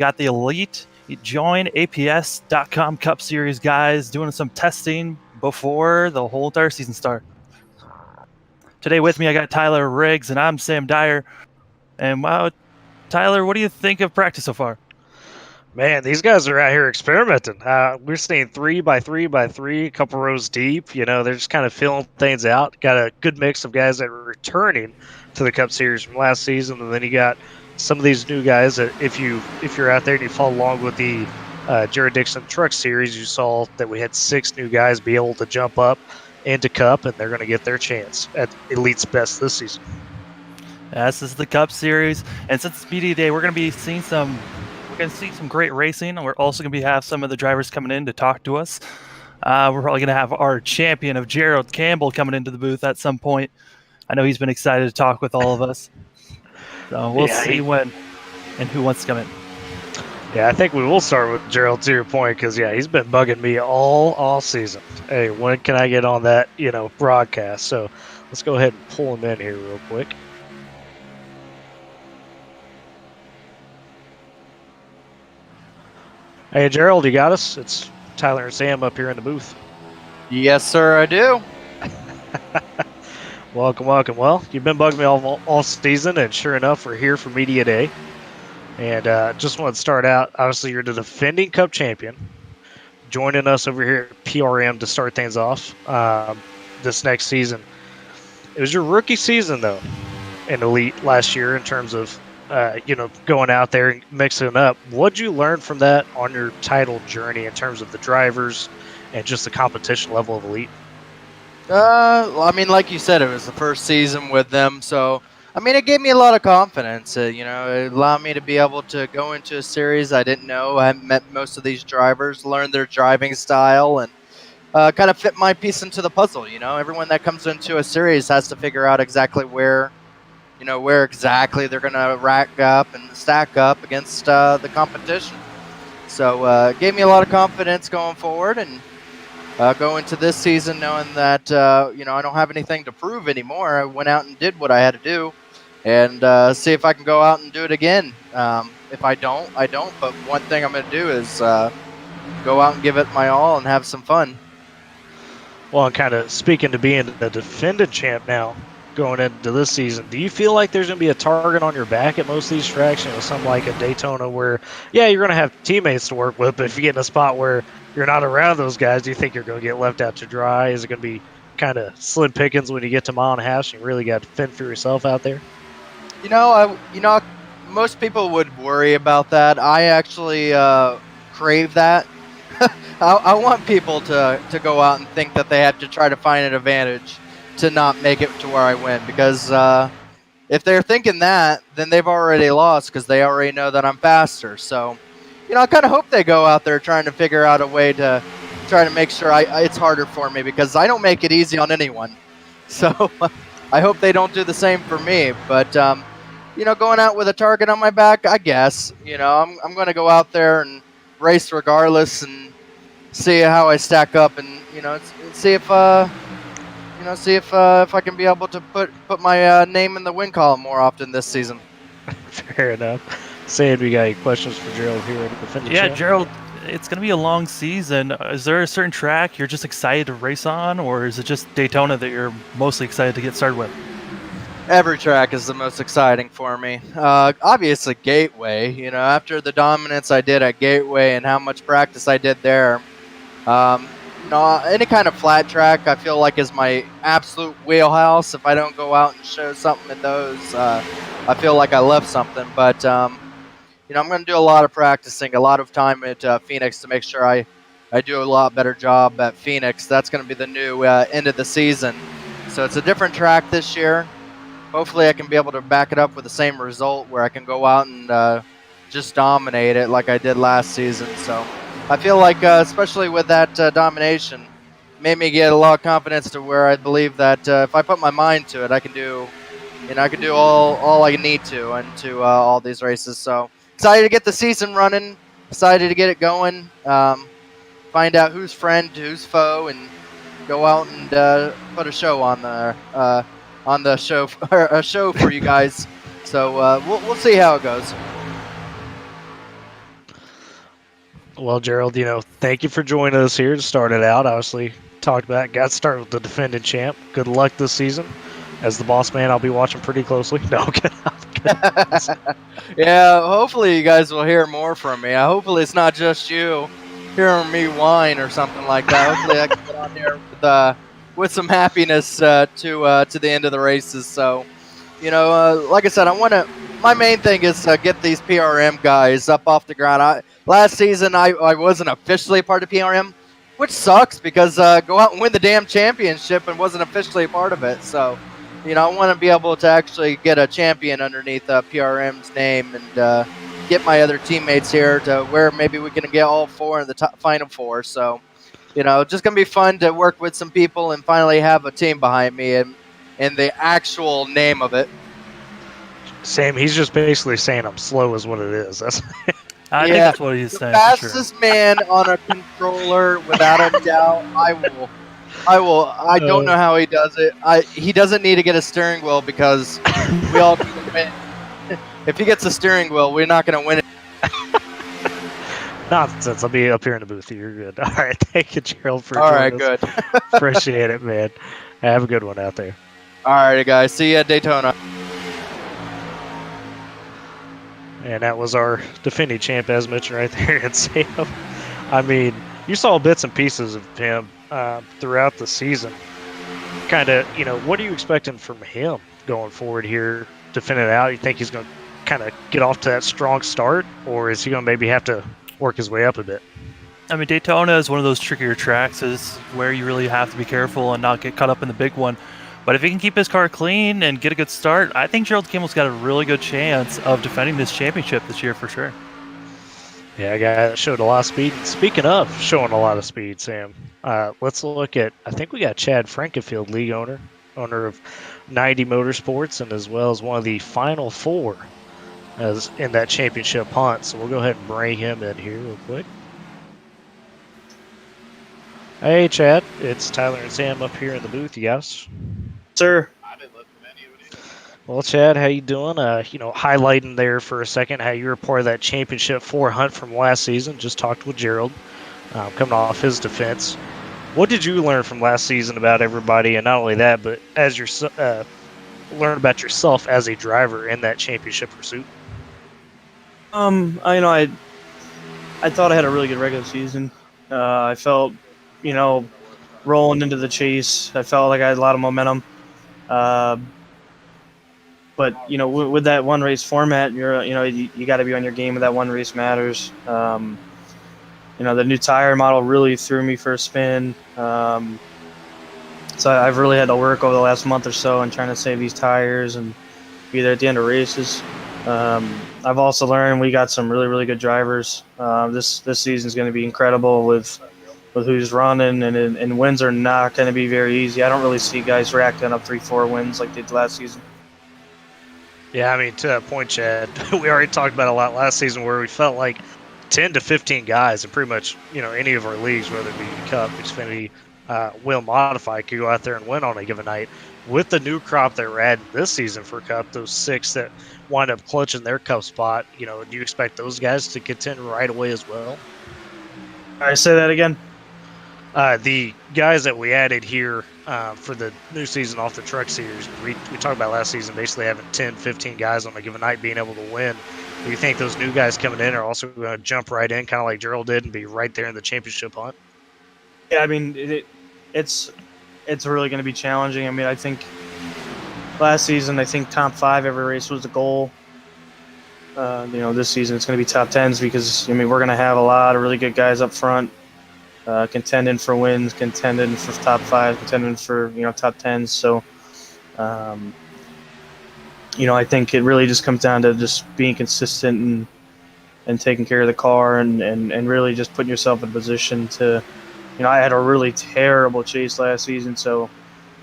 Got the Elite JoinAPS.com Cup Series guys doing some testing before the whole entire season start. Today with me, I got Tyler Riggs, and I'm Sam Dyer. And wow, Tyler, what do you think of practice so far? Man, these guys are out here experimenting. We're seeing 3x3x3, a couple rows deep. You know, they're just kind of filling things out. Got a good mix of guys that are returning to the Cup Series from last season, and then you got some of these new guys that if you're out there and you follow along with the Jared Dixon Truck Series, you saw that we had 6 new guys be able to jump up into Cup, and they're going to get their chance at Elite's best this season. This is the Cup Series, and since it's media day, we're going to be seeing some great racing, and we're also going to have some of the drivers coming in to talk to us. We're probably going to have our champion of Gerald Campbell coming into the booth at some point. I know he's been excited to talk with all of us. So we'll see when and who wants to come in. Yeah, I think we will start with Gerald, to your point, because, he's been bugging me all season. Hey, when can I get on that, broadcast? So let's go ahead and pull him in here real quick. Hey, Gerald, you got us? It's Tyler and Sam up here in the booth. Yes, sir, I do. Welcome. Well, you've been bugging me all season, and sure enough, we're here for Media Day. And just want to start out, obviously, you're the defending Cup champion, joining us over here at PRM to start things off this next season. It was your rookie season, though, in Elite last year in terms of going out there and mixing it up. What'd you learn from that on your title journey in terms of the drivers and just the competition level of Elite? I mean, like you said, it was the first season with them, so I mean, it gave me a lot of confidence. It allowed me to be able to go into a series I didn't know. I hadn't met most of these drivers, learn their driving style, and kind of fit my piece into the puzzle. Everyone that comes into a series has to figure out exactly where exactly they're going to rack up and stack up against the competition. So it gave me a lot of confidence going forward, and go into this season knowing that I don't have anything to prove anymore. I went out and did what I had to do, and see if I can go out and do it again. If I don't, I don't. But one thing I'm going to do is go out and give it my all and have some fun. Well, and kind of speaking to being the defending champ now, going into this season, do you feel like there's going to be a target on your back at most of these tracks? Something like a Daytona where, you're going to have teammates to work with, but if you get in a spot where you're not around those guys, do you think you're going to get left out to dry? Is it going to be kind of slim pickings when you get to mile and a half and you really got to fend for yourself out there? Most people would worry about that. I actually crave that. I want people to go out and think that they have to try to find an advantage to not make it to where I win, because if they're thinking that, then they've already lost because they already know that I'm faster. So, I kind of hope they go out there trying to figure out a way to try to make sure it's harder for me, because I don't make it easy on anyone. So I hope they don't do the same for me. But, going out with a target on my back, I guess, I'm going to go out there and race regardless and see how I stack up, and, see if I can be able to put my name in the win column more often this season. Fair enough. Sam, we got any questions for Gerald here at the defending champ? Gerald, it's going to be a long season. Is there a certain track you're just excited to race on, or is it just Daytona that you're mostly excited to get started with? Every track is the most exciting for me. Obviously, Gateway. After the dominance I did at Gateway and how much practice I did there, any kind of flat track I feel like is my absolute wheelhouse. If I don't go out and show something in those, I feel like I left something. But I'm going to do a lot of practicing, a lot of time at Phoenix to make sure I do a lot better job at Phoenix. That's going to be the new end of the season. So it's a different track this year. Hopefully I can be able to back it up with the same result where I can go out and just dominate it like I did last season. So I feel like, especially with that domination, made me get a lot of confidence to where I believe that if I put my mind to it, I can do all I need to into all these races. So excited to get the season running, excited to get it going, find out who's friend, who's foe, and go out and put a show on the show, a show for you guys. So we'll see how it goes. Well, Gerald, thank you for joining us here to start it out. Obviously, got started with the defending champ. Good luck this season. As the boss man, I'll be watching pretty closely. No, Yeah, hopefully you guys will hear more from me. Hopefully it's not just you hearing me whine or something like that. Hopefully I can get on here with some happiness to the end of the races. So, like I said, my main thing is to get these PRM guys up off the ground. Last season I wasn't officially a part of PRM, which sucks because go out and win the damn championship and wasn't officially a part of it. So, I want to be able to actually get a champion underneath PRM's name and get my other teammates here to where maybe we can get all four in the final four. So, just going to be fun to work with some people and finally have a team behind me and the actual name of it. Sam, he's just basically saying I'm slow is what it is. I think that's what he's saying. Fastest man on a controller, without a doubt. I don't know how he does it. He doesn't need to get a steering wheel because we all need to win. If he gets a steering wheel, we're not going to win it. Nonsense. I'll be up here in the booth. You're good. All right. Thank you, Gerald, for All right, joining us. good. Appreciate it, man. Have a good one out there. All right, guys. See you at Daytona. And that was our defending champ, as mentioned right there, and Sam. I mean, you saw bits and pieces of him throughout the season. Kind of, what are you expecting from him going forward here, defending it out? You think he's going to kind of get off to that strong start, or is he going to maybe have to work his way up a bit? I mean, Daytona is one of those trickier tracks, is where you really have to be careful and not get caught up in the big one. But if he can keep his car clean and get a good start, I think Gerald Kimball's got a really good chance of defending this championship this year for sure. Yeah, a guy that showed a lot of speed. Speaking of showing a lot of speed, Sam, let's look at, I think we got Chad Frankenfield, league owner of 90 Motorsports, and as well as one of the final four as in that championship hunt. So we'll go ahead and bring him in here real quick. Hey, Chad, it's Tyler and Sam up here in the booth. You guys? Sir. Well, Chad, how you doing? Highlighting there for a second how you were part of that championship 4 hunt from last season. Just talked with Gerald, coming off his defense. What did you learn from last season about everybody, and not only that, but as you learn about yourself as a driver in that championship pursuit? I thought I had a really good regular season. I felt, rolling into the chase. I felt like I had a lot of momentum. But with that one race format, you got to be on your game. With that one race matters. The new tire model really threw me for a spin. So I've really had to work over the last month or so on trying to save these tires and be there at the end of races. I've also learned we got some really, really good drivers. This season is going to be incredible with who's running, and wins are not going to be very easy. I don't really see guys racking up 3-4 wins like they did last season. Yeah, I mean, to that point, Chad, we already talked about a lot last season where we felt like 10 to 15 guys in pretty much, any of our leagues, whether it be Cup, Xfinity, Will Modify, could go out there and win on a given night. With the new crop that we're adding this season for Cup, those 6 that wind up clutching their Cup spot, do you expect those guys to contend right away as well? All right, say that again. The guys that we added here for the new season off the truck series, we talked about last season basically having 10, 15 guys on a given night being able to win. Do you think those new guys coming in are also going to jump right in, kind of like Gerald did, and be right there in the championship hunt? Yeah, I mean, it's really going to be challenging. I mean, I think last season, top 5 every race was the goal. This season it's going to be top 10s because, we're going to have a lot of really good guys up front. Contending for wins, contending for top 5, contending for top 10s. So, I think it really just comes down to just being consistent and taking care of the car and really just putting yourself in a position to. I had a really terrible chase last season, so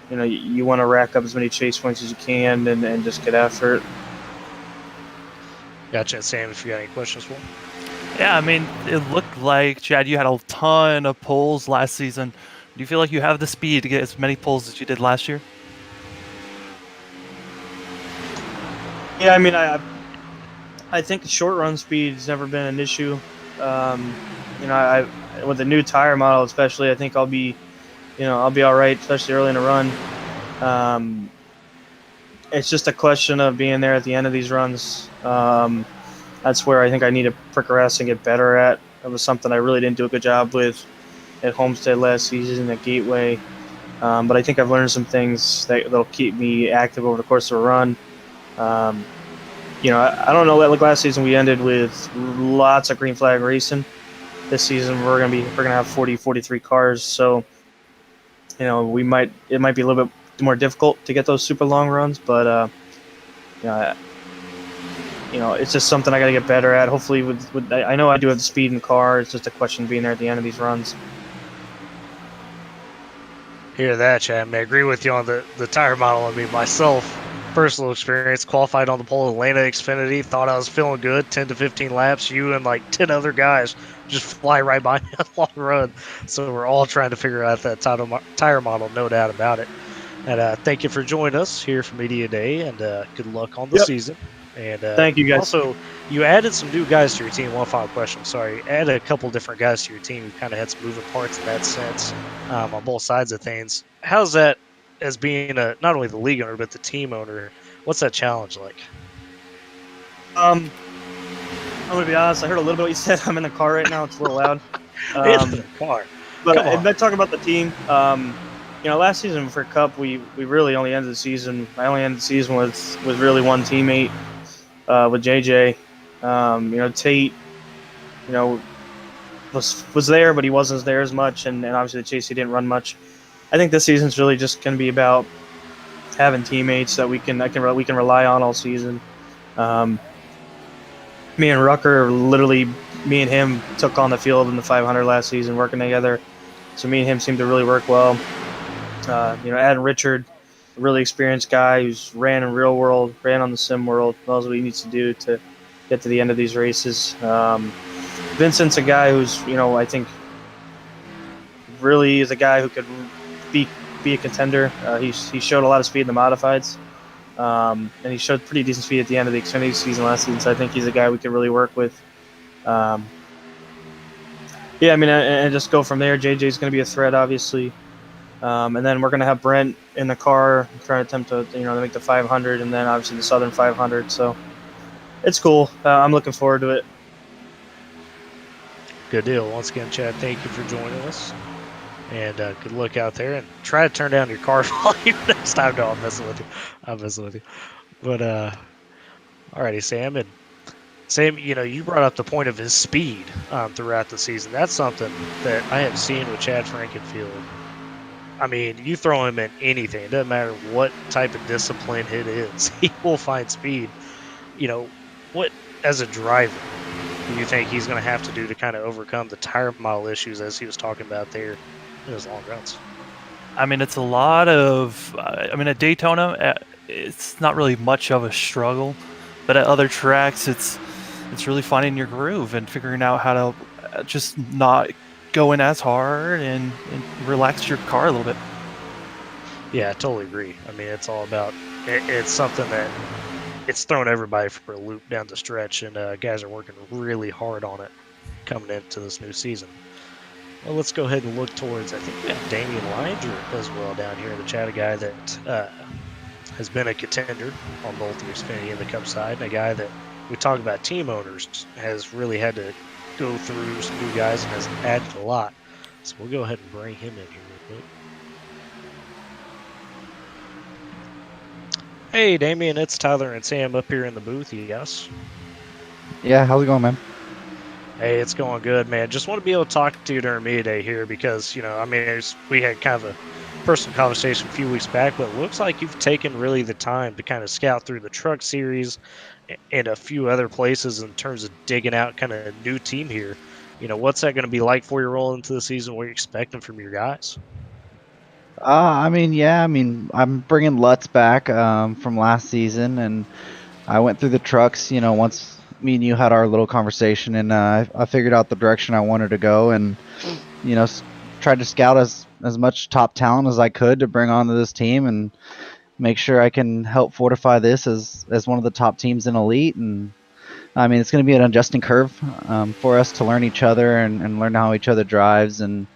you want to rack up as many chase points as you can and just get after it. Gotcha, Sam. If you got any questions for him. Yeah, I mean, it looked like, Chad, you had a ton of poles last season. Do you feel like you have the speed to get as many poles as you did last year? Yeah, I mean, I think short run speed has never been an issue. You know, I with the new tire model, especially, I think I'll be all right, especially early in the run. It's just a question of being there at the end of these runs. That's where I think I need to progress and get better at. It was something I really didn't do a good job with at Homestead last season at Gateway. But I think I've learned some things that'll keep me active over the course of a run. I don't know. Like last season, we ended with lots of green flag racing. This season, we're gonna have 40, 43 cars. So, it might be a little bit more difficult to get those super long runs, but it's just something I got to get better at. Hopefully, I know I do have the speed in the car. It's just a question of being there at the end of these runs. Hear that, Chad. I agree with you on the tire model. I mean, myself, personal experience, qualified on the pole Atlanta Xfinity, thought I was feeling good, 10 to 15 laps. You and like 10 other guys just fly right by me on a long run. So we're all trying to figure out that tire model, no doubt about it. And thank you for joining us here for Media Day, and good luck on the season. And thank you, guys. Also, you added some new guys to your team. One final question. Sorry, added a couple different guys to your team. You kind of had some moving parts in that sense on both sides of things. How's that as being not only the league owner but the team owner? What's that challenge like? I'm gonna be honest. I heard a little bit what you said. I'm in the car right now. It's a little loud. In the car. But I talk about the team. Last season for Cup, we really only ended the season. I only ended the season with really one teammate, with JJ. Tate, was there, but he wasn't there as much, and obviously the Chase, he didn't run much. I think this season's really just going to be about having teammates that we can rely on all season. Me and Rucker, literally, me and him took on the field in the 500 last season, working together. So me and him seemed to really work well. Adding Richard, a really experienced guy who's ran in real world, ran on the sim world, knows what he needs to do to get to the end of these races. Vincent's a guy who's, I think, really is a guy who could be a contender. He showed a lot of speed in the modifieds, and he showed pretty decent speed at the end of the Xfinity season last season. So I think he's a guy we could really work with. And just go from there. JJ's going to be a threat, obviously. And then we're going to have Brent in the car trying to attempt to make the 500, and then obviously the Southern 500. So it's cool. I'm looking forward to it. Good deal. Once again, Chad, thank you for joining us. And good luck out there. And try to turn down your car volume next time. No, I'm messing with you. But, alrighty, Sam. And Sam, you brought up the point of his speed throughout the season. That's something that I have seen with Chad Frankenfield. I mean, you throw him in anything. It doesn't matter what type of discipline it is. He will find speed. What, as a driver, do you think he's going to have to do to kind of overcome the tire model issues as he was talking about there in his long runs? I mean, it's a lot of. At Daytona, it's not really much of a struggle, but at other tracks, it's really finding your groove and figuring out how to just not go in as hard and relax your car a little bit. Yeah, I totally agree. I mean, it's all about. It's something that it's thrown everybody for a loop down the stretch, and guys are working really hard on it coming into this new season. Well, let's go ahead and look towards, I think we have Damian Leininger as well down here in the chat, a guy that has been a contender on both the Xfinity and the Cup side, and a guy that we talk about team owners has really had to go through some new guys and has added a lot. So we'll go ahead and bring him in here real quick. Hey, Damian, it's Tyler and Sam up here in the booth. Yes. Yeah, how's it going, man? Hey, it's going good, man. Just want to be able to talk to you during media day here because, we had kind of a personal conversation a few weeks back, but it looks like you've taken really the time to kind of scout through the truck series and a few other places in terms of digging out kind of a new team here. What's that going to be like for you rolling into the season? What are you expecting from your guys? I'm bringing Lutz back from last season, and I went through the trucks, once me and you had our little conversation, and I figured out the direction I wanted to go, and, tried to scout as much top talent as I could to bring onto this team and make sure I can help fortify this as one of the top teams in Elite. And I mean, it's going to be an adjusting curve for us to learn each other and learn how each other drives and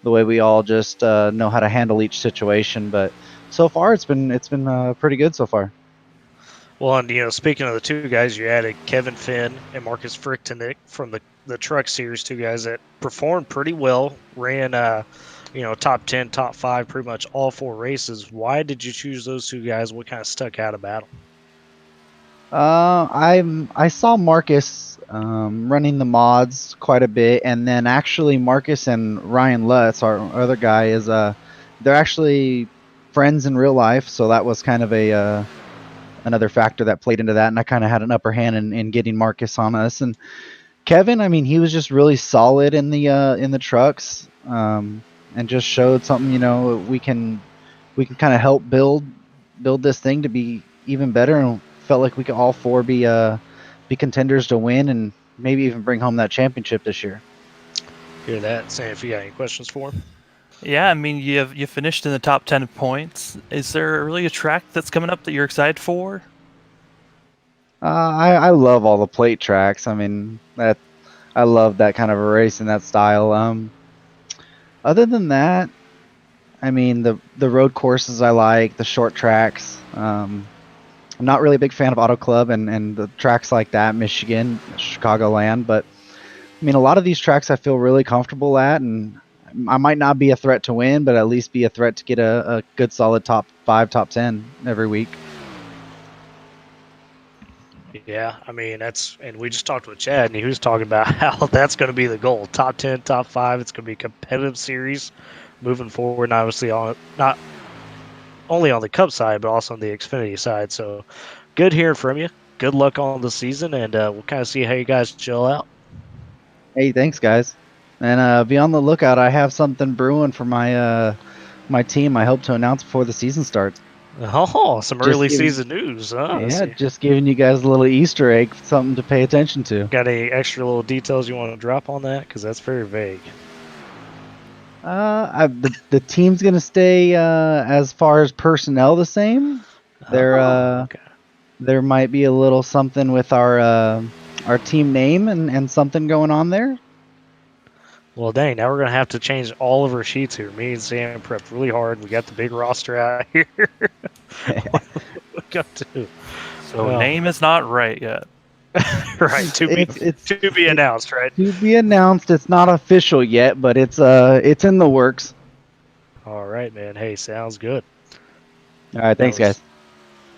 the way we all just know how to handle each situation. But so far, it's been pretty good so far. Well, and speaking of the two guys, you added Kevin Finn and Marcus Frichtenick from the Truck Series, two guys that performed pretty well, ran top 10, top 5, pretty much all 4 races. Why did you choose those two guys? What kind of stuck out about them? I saw Marcus running the mods quite a bit, and then actually Marcus and Ryan Lutz, our other guy, is they're actually friends in real life, so that was kind of a another factor that played into that, and I kind of had an upper hand in getting Marcus on us. And Kevin, I mean, he was just really solid in the trucks, and just showed something. We can kind of help build this thing to be even better, and felt like we could all 4 be contenders to win and maybe even bring home that championship this year. Hear that? Sam, if you got any questions for him. Yeah, I mean, you finished in the top 10 points. Is there really a track that's coming up that you're excited for? I love all the plate tracks. I mean, I love that kind of a race and that style. Other than that, I mean, the road courses I like, the short tracks. I'm not really a big fan of Auto Club and the tracks like that, Michigan, Chicagoland, but I mean, a lot of these tracks I feel really comfortable at, and I might not be a threat to win, but at least be a threat to get a good solid top 5, top 10 every week. Yeah, I mean, and we just talked with Chad, and he was talking about how that's going to be the goal. Top 10, top 5, it's going to be a competitive series moving forward, and obviously not only on the Cup side, but also on the Xfinity side. So good hearing from you. Good luck on the season, and we'll kind of see how you guys chill out. Hey, thanks, guys. And be on the lookout. I have something brewing for my team. I hope to announce before the season starts. Oh, some early season news. Huh? Yeah, just giving you guys a little Easter egg, something to pay attention to. Got any extra little details you want to drop on that? Because that's very vague. The team's gonna stay as far as personnel the same. Okay. There might be a little something with our team name and something going on there. Well, dang, now we're going to have to change all of our sheets here. Me and Sam prepped really hard. We got the big roster out here. What we got to? So name is not right yet. Right, to be announced, right? To be announced. It's not official yet, but it's in the works. All right, man. Hey, sounds good. All right, thanks, guys.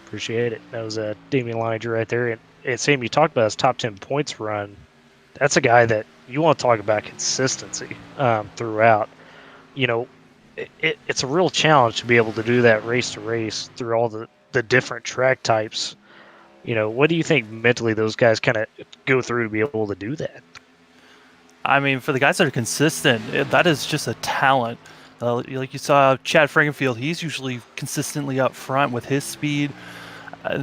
Appreciate it. That was Damian Leininger right there. And Sam, you talked about his top 10 points run. That's a guy that you want to talk about consistency throughout. It's a real challenge to be able to do that race to race through all the different track types. What do you think mentally those guys kind of go through to be able to do that? I mean, for the guys that are consistent, that is just a talent. Like you saw Chad Frankenfield, he's usually consistently up front with his speed.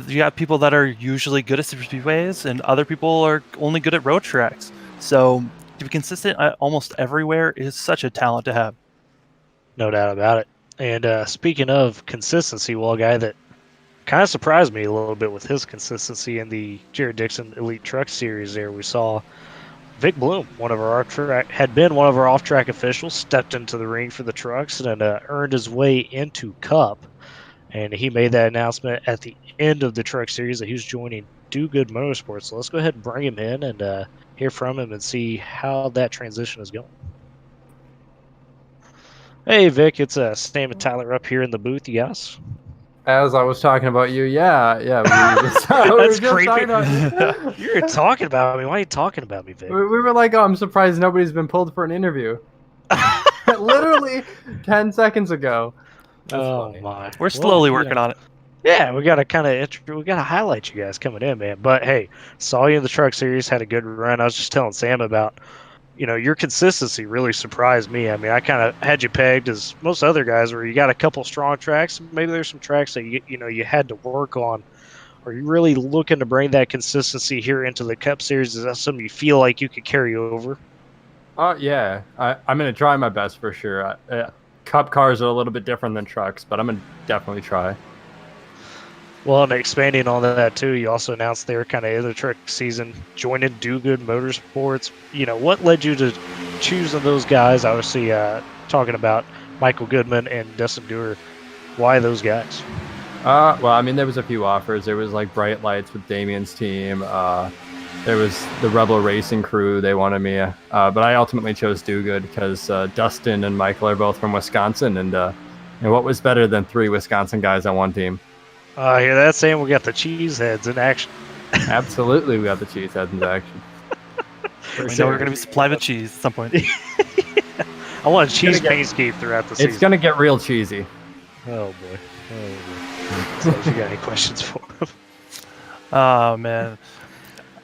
You got people that are usually good at super speedways, and other people are only good at road tracks. So to be consistent almost everywhere is such a talent to have. No doubt about it. And speaking of consistency, a guy that kind of surprised me a little bit with his consistency in the Jared Dixon Elite Truck Series there, we saw Vic Bloom, one of our off-track officials, stepped into the ring for the trucks and earned his way into Cup. And he made that announcement at the end of the Truck Series that he was joining Do Good Motorsports. So let's go ahead and bring him in and hear from him and see how that transition is going. Hey, Vic, it's Sam and Tyler up here in the booth. You got us? As I was talking about you, yeah. We were just, That's creepy. talking about You're talking about me. Why are you talking about me, Vic? we were like, oh, I'm surprised nobody's been pulled for an interview. Literally 10 seconds ago. That's funny. My! We're slowly working on it. Yeah, we gotta highlight you guys coming in, man. But hey, saw you in the Truck Series, had a good run. I was just telling Sam about, your consistency really surprised me. I mean, I kind of had you pegged as most other guys, where you got a couple strong tracks. Maybe there's some tracks that you had to work on. Are you really looking to bring that consistency here into the Cup Series? Is that something you feel like you could carry over? Yeah. I'm gonna try my best for sure. Cup cars are a little bit different than trucks, but I'm gonna definitely try. Well, and expanding on that too, you also announced they were kind of in the truck season, joining Do Good Motorsports. What led you to choosing those guys? Obviously, talking about Michael Goodman and Dustin Dewar. Why those guys? Well, I mean, there was a few offers. There was like Bright Lights with Damien's team. There was the Rebel Racing crew. They wanted me, but I ultimately chose Do Good because Dustin and Michael are both from Wisconsin, and what was better than 3 Wisconsin guys on one team? Hear that saying? We got the cheeseheads in action. Absolutely, we got the cheeseheads in action. We know we're going to be supplied with cheese at some point. I want a cheese paint throughout the season. It's going to get real cheesy. Oh boy. So if you got any questions for him? Oh man,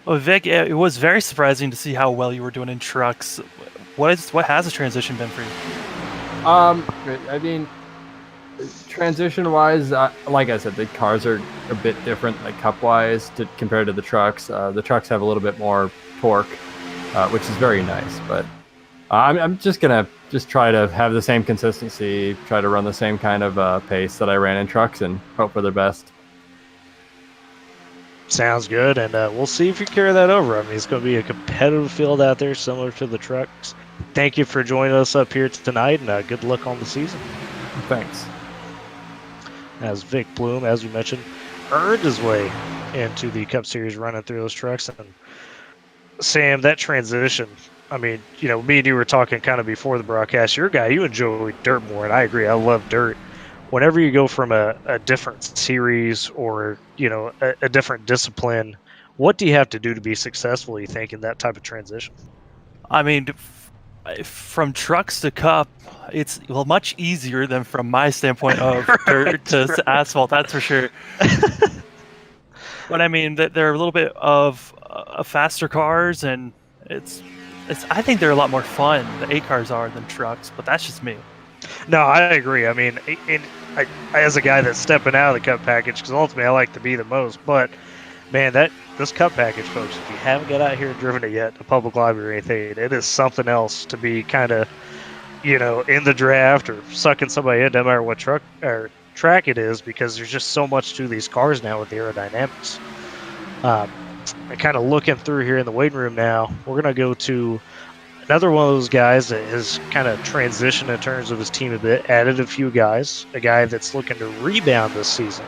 well, Vic, it was very surprising to see how well you were doing in trucks. What has the transition been for you? I mean, transition-wise, like I said, the cars are a bit different, like cup-wise, compared to the trucks. The trucks have a little bit more torque, which is very nice. But I'm just gonna try to have the same consistency, try to run the same kind of pace that I ran in trucks, and hope for the best. Sounds good, and we'll see if you carry that over. I mean, it's going to be a competitive field out there, similar to the trucks. Thank you for joining us up here tonight, and good luck on the season. Thanks. As Vic Bloom, as we mentioned, earned his way into the Cup Series running through those trucks. And Sam, that transition, I mean, me and you were talking kind of before the broadcast. You're a guy, you enjoy dirt more, and I agree. I love dirt. Whenever you go from a different series or, a different discipline, what do you have to do to be successful, you think, in that type of transition? I mean, from trucks to cup, it's much easier than from my standpoint of dirt to asphalt. That's for sure. But I mean, they're a little bit of faster cars, and I think they're a lot more fun. The 8 cars are than trucks, but that's just me. No, I agree. I mean, I as a guy that's stepping out of the cup package, because ultimately I like to be the most, but man, this cup package, folks, if you haven't got out here and driven it yet, a public lobby or anything, it is something else to be kind of, in the draft or sucking somebody in, no matter what truck or track it is, because there's just so much to these cars now with the aerodynamics. And kind of looking through here in the waiting room now, we're going to go to another one of those guys that has kind of transitioned in terms of his team a bit, added a few guys, a guy that's looking to rebound this season.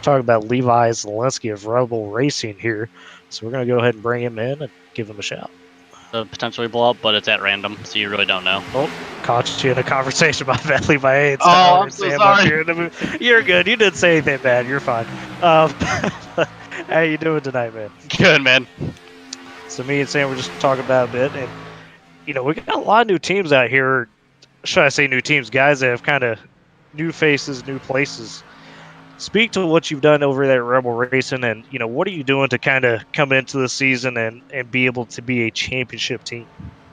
Talking about Levi Zelensky of Rebel Racing here. So we're going to go ahead and bring him in and give him a shout. Potentially blow up, but it's at random, so you really don't know. Oh, caught you in a conversation about that, Levi. Hey, it's I'm so sorry. You're good. You didn't say anything bad. You're fine. How you doing tonight, man? Good, man. So me and Sam were just talking about a bit, and we got a lot of new teams out here. Should I say new teams? Guys that have kind of new faces, new places. Speak to what you've done over there at Rebel Racing, and what are you doing to kind of come into the season and be able to be a championship team?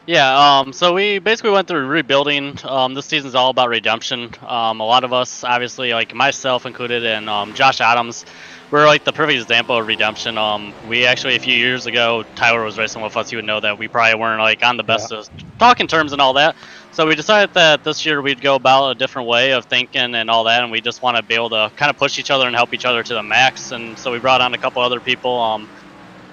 Yeah, so we basically went through rebuilding. This season's all about redemption. A lot of us, obviously, like myself included, and Josh Adams, we're like the perfect example of redemption. We actually, a few years ago, Tyler was racing with us. He would know that we probably weren't like on the best of talking terms and all that. So we decided that this year we'd go about a different way of thinking and all that, and we just want to be able to kind of push each other and help each other to the max. And so we brought on a couple other people.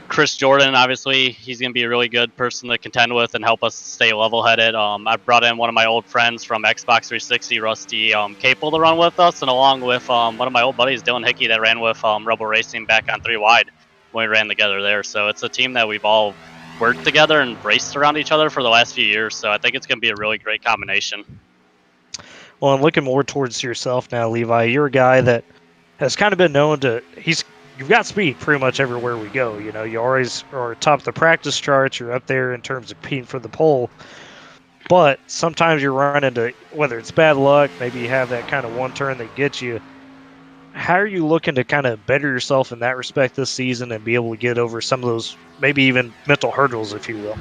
Chris Jordan, obviously, he's going to be a really good person to contend with and help us stay level-headed. I brought in one of my old friends from Xbox 360, Rusty Capel, to run with us, and along with one of my old buddies, Dylan Hickey, that ran with Rebel Racing back on 3 Wide when we ran together there. So it's a team that we've all worked together and raced around each other for the last few years. So I think it's going to be a really great combination. Well, I'm looking more towards yourself now, Levi. You're a guy that has kind of been known to you've got speed pretty much everywhere we go. You always are top the practice charts. You're up there in terms of competing for the pole. But sometimes you run into, whether it's bad luck, maybe you have that kind of one turn that gets you. How are you looking to kind of better yourself in that respect this season and be able to get over some of those maybe even mental hurdles, if you will?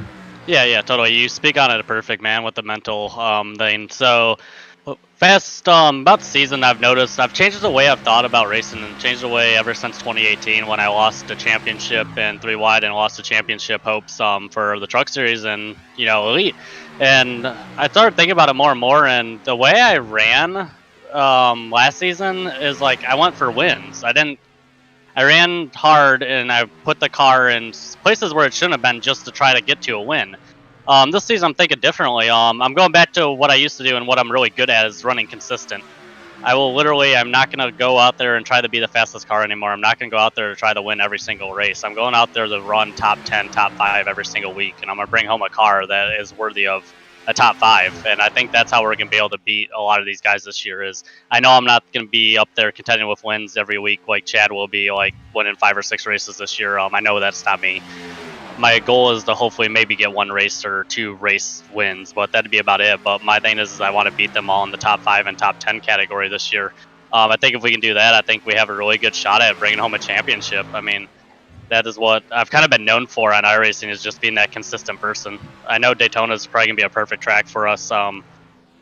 Yeah, totally. You speak on it perfect, man, with the mental thing. So about the season, I've noticed I've changed the way I've thought about racing and changed the way ever since 2018 when I lost the championship in 3 Wide and lost the championship hopes for the truck series and elite. And I started thinking about it more and more, and the way I ran last season is like I went for wins. I didn't I ran hard and I put the car in places where it shouldn't have been just to try to get to a win. This season I'm thinking differently. I'm going back to what I used to do and what I'm really good at is running consistent. I'm not going to go out there and try to be the fastest car anymore. I'm not going to go out there to try to win every single race. I'm going out there to run top 10, top 5 every single week, and I'm going to bring home a car that is worthy of a top 5. And I think that's how we're going to be able to beat a lot of these guys this year. Is I know I'm not going to be up there contending with wins every week like Chad will be, like winning 5 or 6 races this year. I know that's not me. My goal is to hopefully maybe get 1 race or 2 race wins, but that'd be about it. But my thing is I want to beat them all in the top 5 and top 10 category this year. I think if we can do that, I think we have a really good shot at bringing home a championship. I mean, that is what I've kind of been known for on iRacing, is just being that consistent person. I know Daytona is probably going to be a perfect track for us. I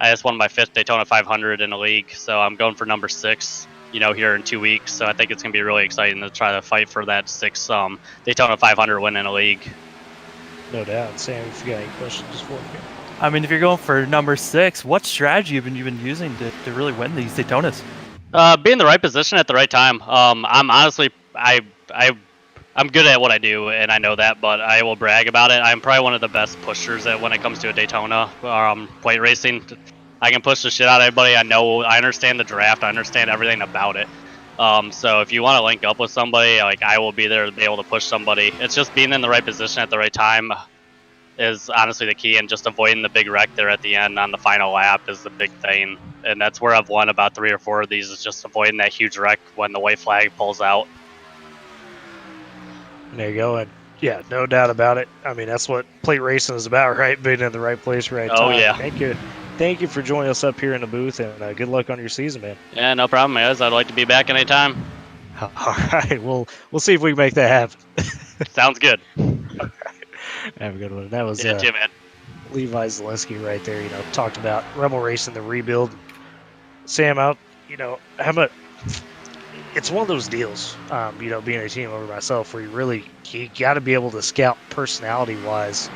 just won my 5th Daytona 500 in a league, so I'm going for number 6. Here in 2 weeks. So I think it's going to be really exciting to try to fight for that 6th Daytona 500 win in a league. No doubt. Sam, if you got any questions for me. I mean, if you're going for number 6, what strategy have you been using to really win these Daytonas? Be in the right position at the right time. I'm honestly, I'm good at what I do, and I know that, but I will brag about it. I'm probably one of the best pushers when it comes to a Daytona plate racing. I can push the shit out of everybody. I understand the draft. I understand everything about it. So if you want to link up with somebody, like I will be there to be able to push somebody. It's just being in the right position at the right time is honestly the key, and just avoiding the big wreck there at the end on the final lap is the big thing. And that's where I've won about 3 or 4 of these, is just avoiding that huge wreck when the white flag pulls out. There you go. And yeah, no doubt about it. I mean, that's what plate racing is about, right? Being in the right place, right time. Oh, yeah. Thank you for joining us up here in the booth, and good luck on your season, man. Yeah, no problem, guys. I'd like to be back anytime. All right, we'll see if we can make that happen. Sounds good. Have a good one. That was Yeah, too, man. Levi Zaleski right there. Talked about Rebel Racing, the rebuild. Sam, how about? It's one of those deals, being a team over myself, where you got to be able to scout personality-wise.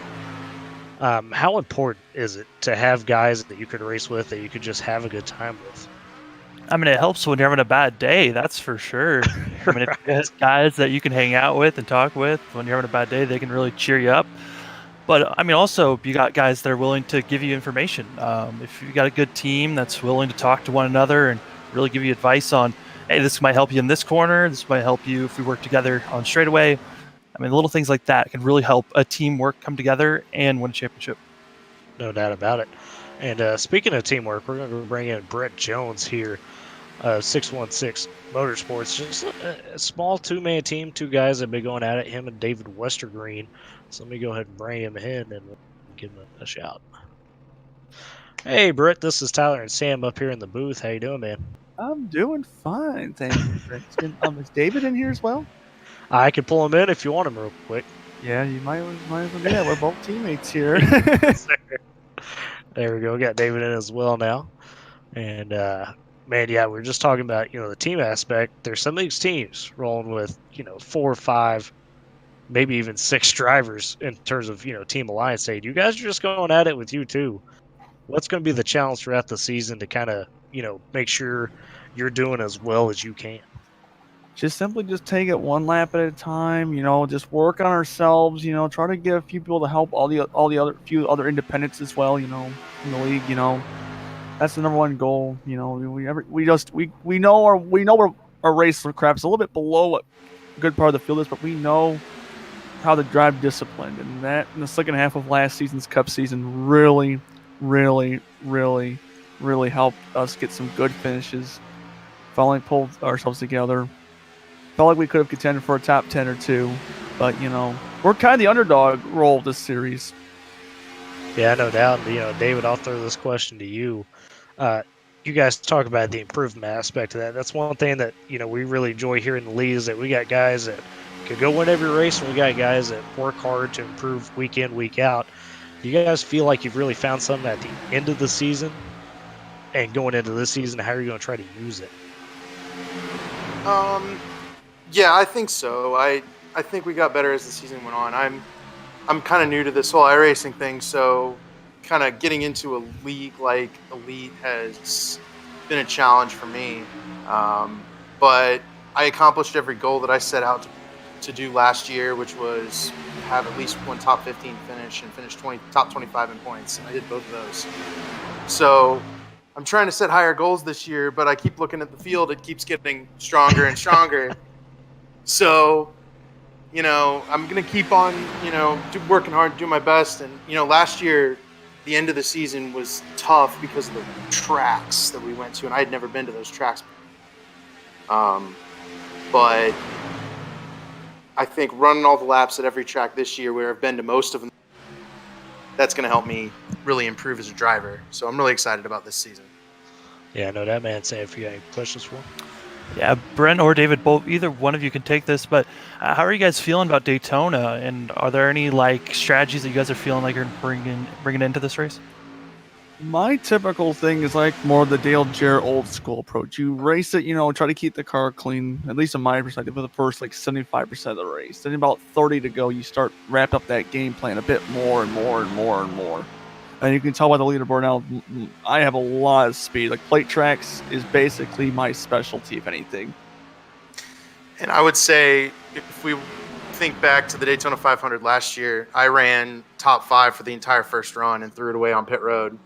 How important is it to have guys that you could race with, that you could just have a good time with? I mean, it helps when you're having a bad day, that's for sure. I mean, if you have guys that you can hang out with and talk with when you're having a bad day, they can really cheer you up. But, I mean, also, you got guys that are willing to give you information. If you got a good team that's willing to talk to one another and really give you advice on, hey, this might help you in this corner, this might help you if we work together on straightaway. I mean, little things like that can really help a teamwork come together and win a championship. No doubt about it. And speaking of teamwork, we're going to bring in Brett Jones here, 616 Motorsports. Just a small 2-man team, 2 guys that have been going at it, him and David Westergreen. So let me go ahead and bring him in and give him a shout. Hey, Brett, this is Tyler and Sam up here in the booth. How you doing, man? I'm doing fine, thank you, Princeton. Is David in here as well? I could pull him in if you want him real quick. Yeah, you might as well do that. We're both teammates here. There we go. We got David in as well now. And, man, yeah, we were just talking about, the team aspect. There's some of these teams rolling with, 4 or 5, maybe even 6 drivers in terms of, team alliance stage. You guys are just going at it with you, too. What's going to be the challenge throughout the season to kind of, make sure you're doing as well as you can? Just take it one lap at a time, just work on ourselves, try to get a few people to help all the other few other independents as well, in the league, that's the number one goal. We know our race crap's a little bit below what a good part of the field is, but we know how to drive disciplined, and that in the second half of last season's Cup season really helped us get some good finishes. Finally pulled ourselves together. Felt like we could have contended for a top 10 or 2, but we're kind of the underdog role of this series. Yeah, no doubt. David, I'll throw this question to you. You guys talk about the improvement aspect of that. That's one thing that we really enjoy here in the league, is that we got guys that could go win every race, and we got guys that work hard to improve week in, week out. Do you guys feel like you've really found something at the end of the season, and going into this season, how are you going to try to use it? Yeah, I think so. I think we got better as the season went on. I'm kind of new to this whole iRacing thing, so kind of getting into a league like Elite has been a challenge for me. But I accomplished every goal that I set out to do last year, which was have at least one top 15 finish and finish top 25 in points. And I did both of those. So I'm trying to set higher goals this year, but I keep looking at the field. It keeps getting stronger and stronger. So, I'm going to keep on, working hard, do my best. And, last year, the end of the season was tough because of the tracks that we went to, and I had never been to those tracks. But I think running all the laps at every track this year, where I've been to most of them, that's going to help me really improve as a driver. So I'm really excited about this season. Yeah, I know that man. Say if you got any questions for him. Yeah, Brent or David, either one of you can take this, but how are you guys feeling about Daytona? And are there any strategies that you guys are feeling like you're bringing into this race? My typical thing is more the Dale Jarrett old school approach. You race it, try to keep the car clean, at least in my perspective, for the first 75% of the race. Then about 30 to go, you start wrap up that game plan a bit more and more and more and more. And you can tell by the leaderboard now, I have a lot of speed. Plate tracks is basically my specialty, if anything. And I would say, if we think back to the Daytona 500 last year, I ran top 5 for the entire first run and threw it away on pit road.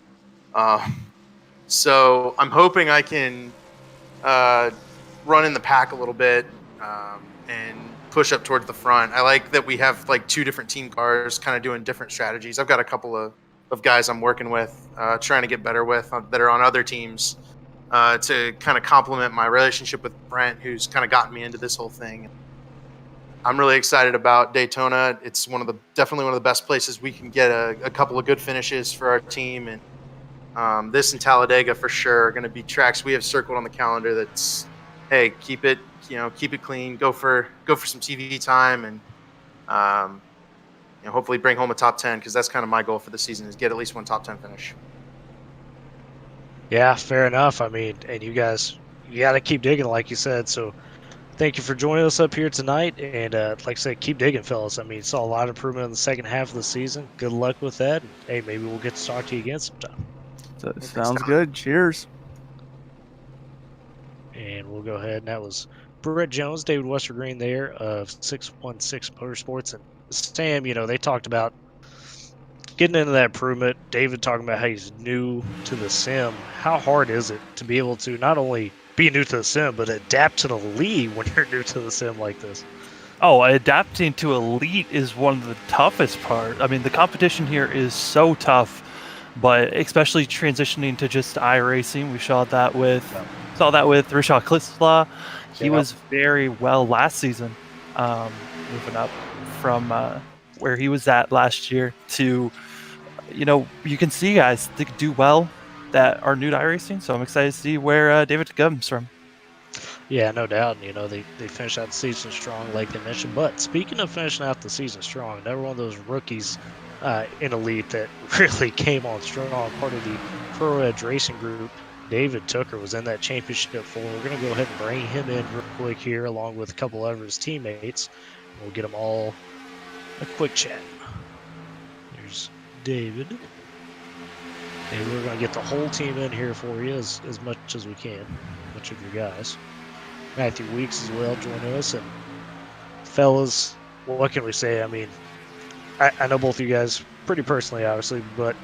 So I'm hoping I can run in the pack a little bit and push up towards the front. I like that we have 2 different team cars kind of doing different strategies. I've got a couple of guys I'm working with, trying to get better with that are on other teams to kind of complement my relationship with Brent, who's kind of gotten me into this whole thing. I'm really excited about Daytona. It's definitely one of the best places we can get a couple of good finishes for our team. And this and Talladega for sure are going to be tracks we have circled on the calendar. That's, hey, keep it clean. Go for some TV time, and hopefully bring home a top 10, because that's kind of my goal for the season, is get at least one top 10 finish. Yeah, fair enough. I mean, and you guys, you got to keep digging, like you said. So thank you for joining us up here tonight. And like I said, keep digging, fellas. I mean, saw a lot of improvement in the second half of the season. Good luck with that. And, hey, maybe we'll get to talk to you again sometime. Sounds good. Cheers. And we'll go ahead. And that was Brett Jones, David Westergreen there of 616 Motorsports. And Sam, they talked about getting into that improvement. David talking about how he's new to the sim. How hard is it to be able to not only be new to the sim, but adapt to the lead when you're new to the sim like this? Oh, adapting to Elite is one of the toughest part. I mean, the competition here is so tough, but especially transitioning to just iRacing, we saw that with Rishad Klisla. He was very well last season, moving up from where he was at last year to, you can see guys that do well that are new to iRacing. So I'm excited to see where David comes from. Yeah, no doubt. They finished out the season strong, like they mentioned. But speaking of finishing out the season strong, another one of those rookies in Elite that really came on strong, part of the Pro Edge Racing Group, David Tooker, was in that championship full. We're going to go ahead and bring him in real quick here, along with a couple of his teammates. We'll get them all a quick chat. There's David. And we're going to get the whole team in here for you as much as we can, much of your guys. Matthew Weeks as well joining us. And fellas, what can we say? I mean, I know both of you guys pretty personally, obviously, but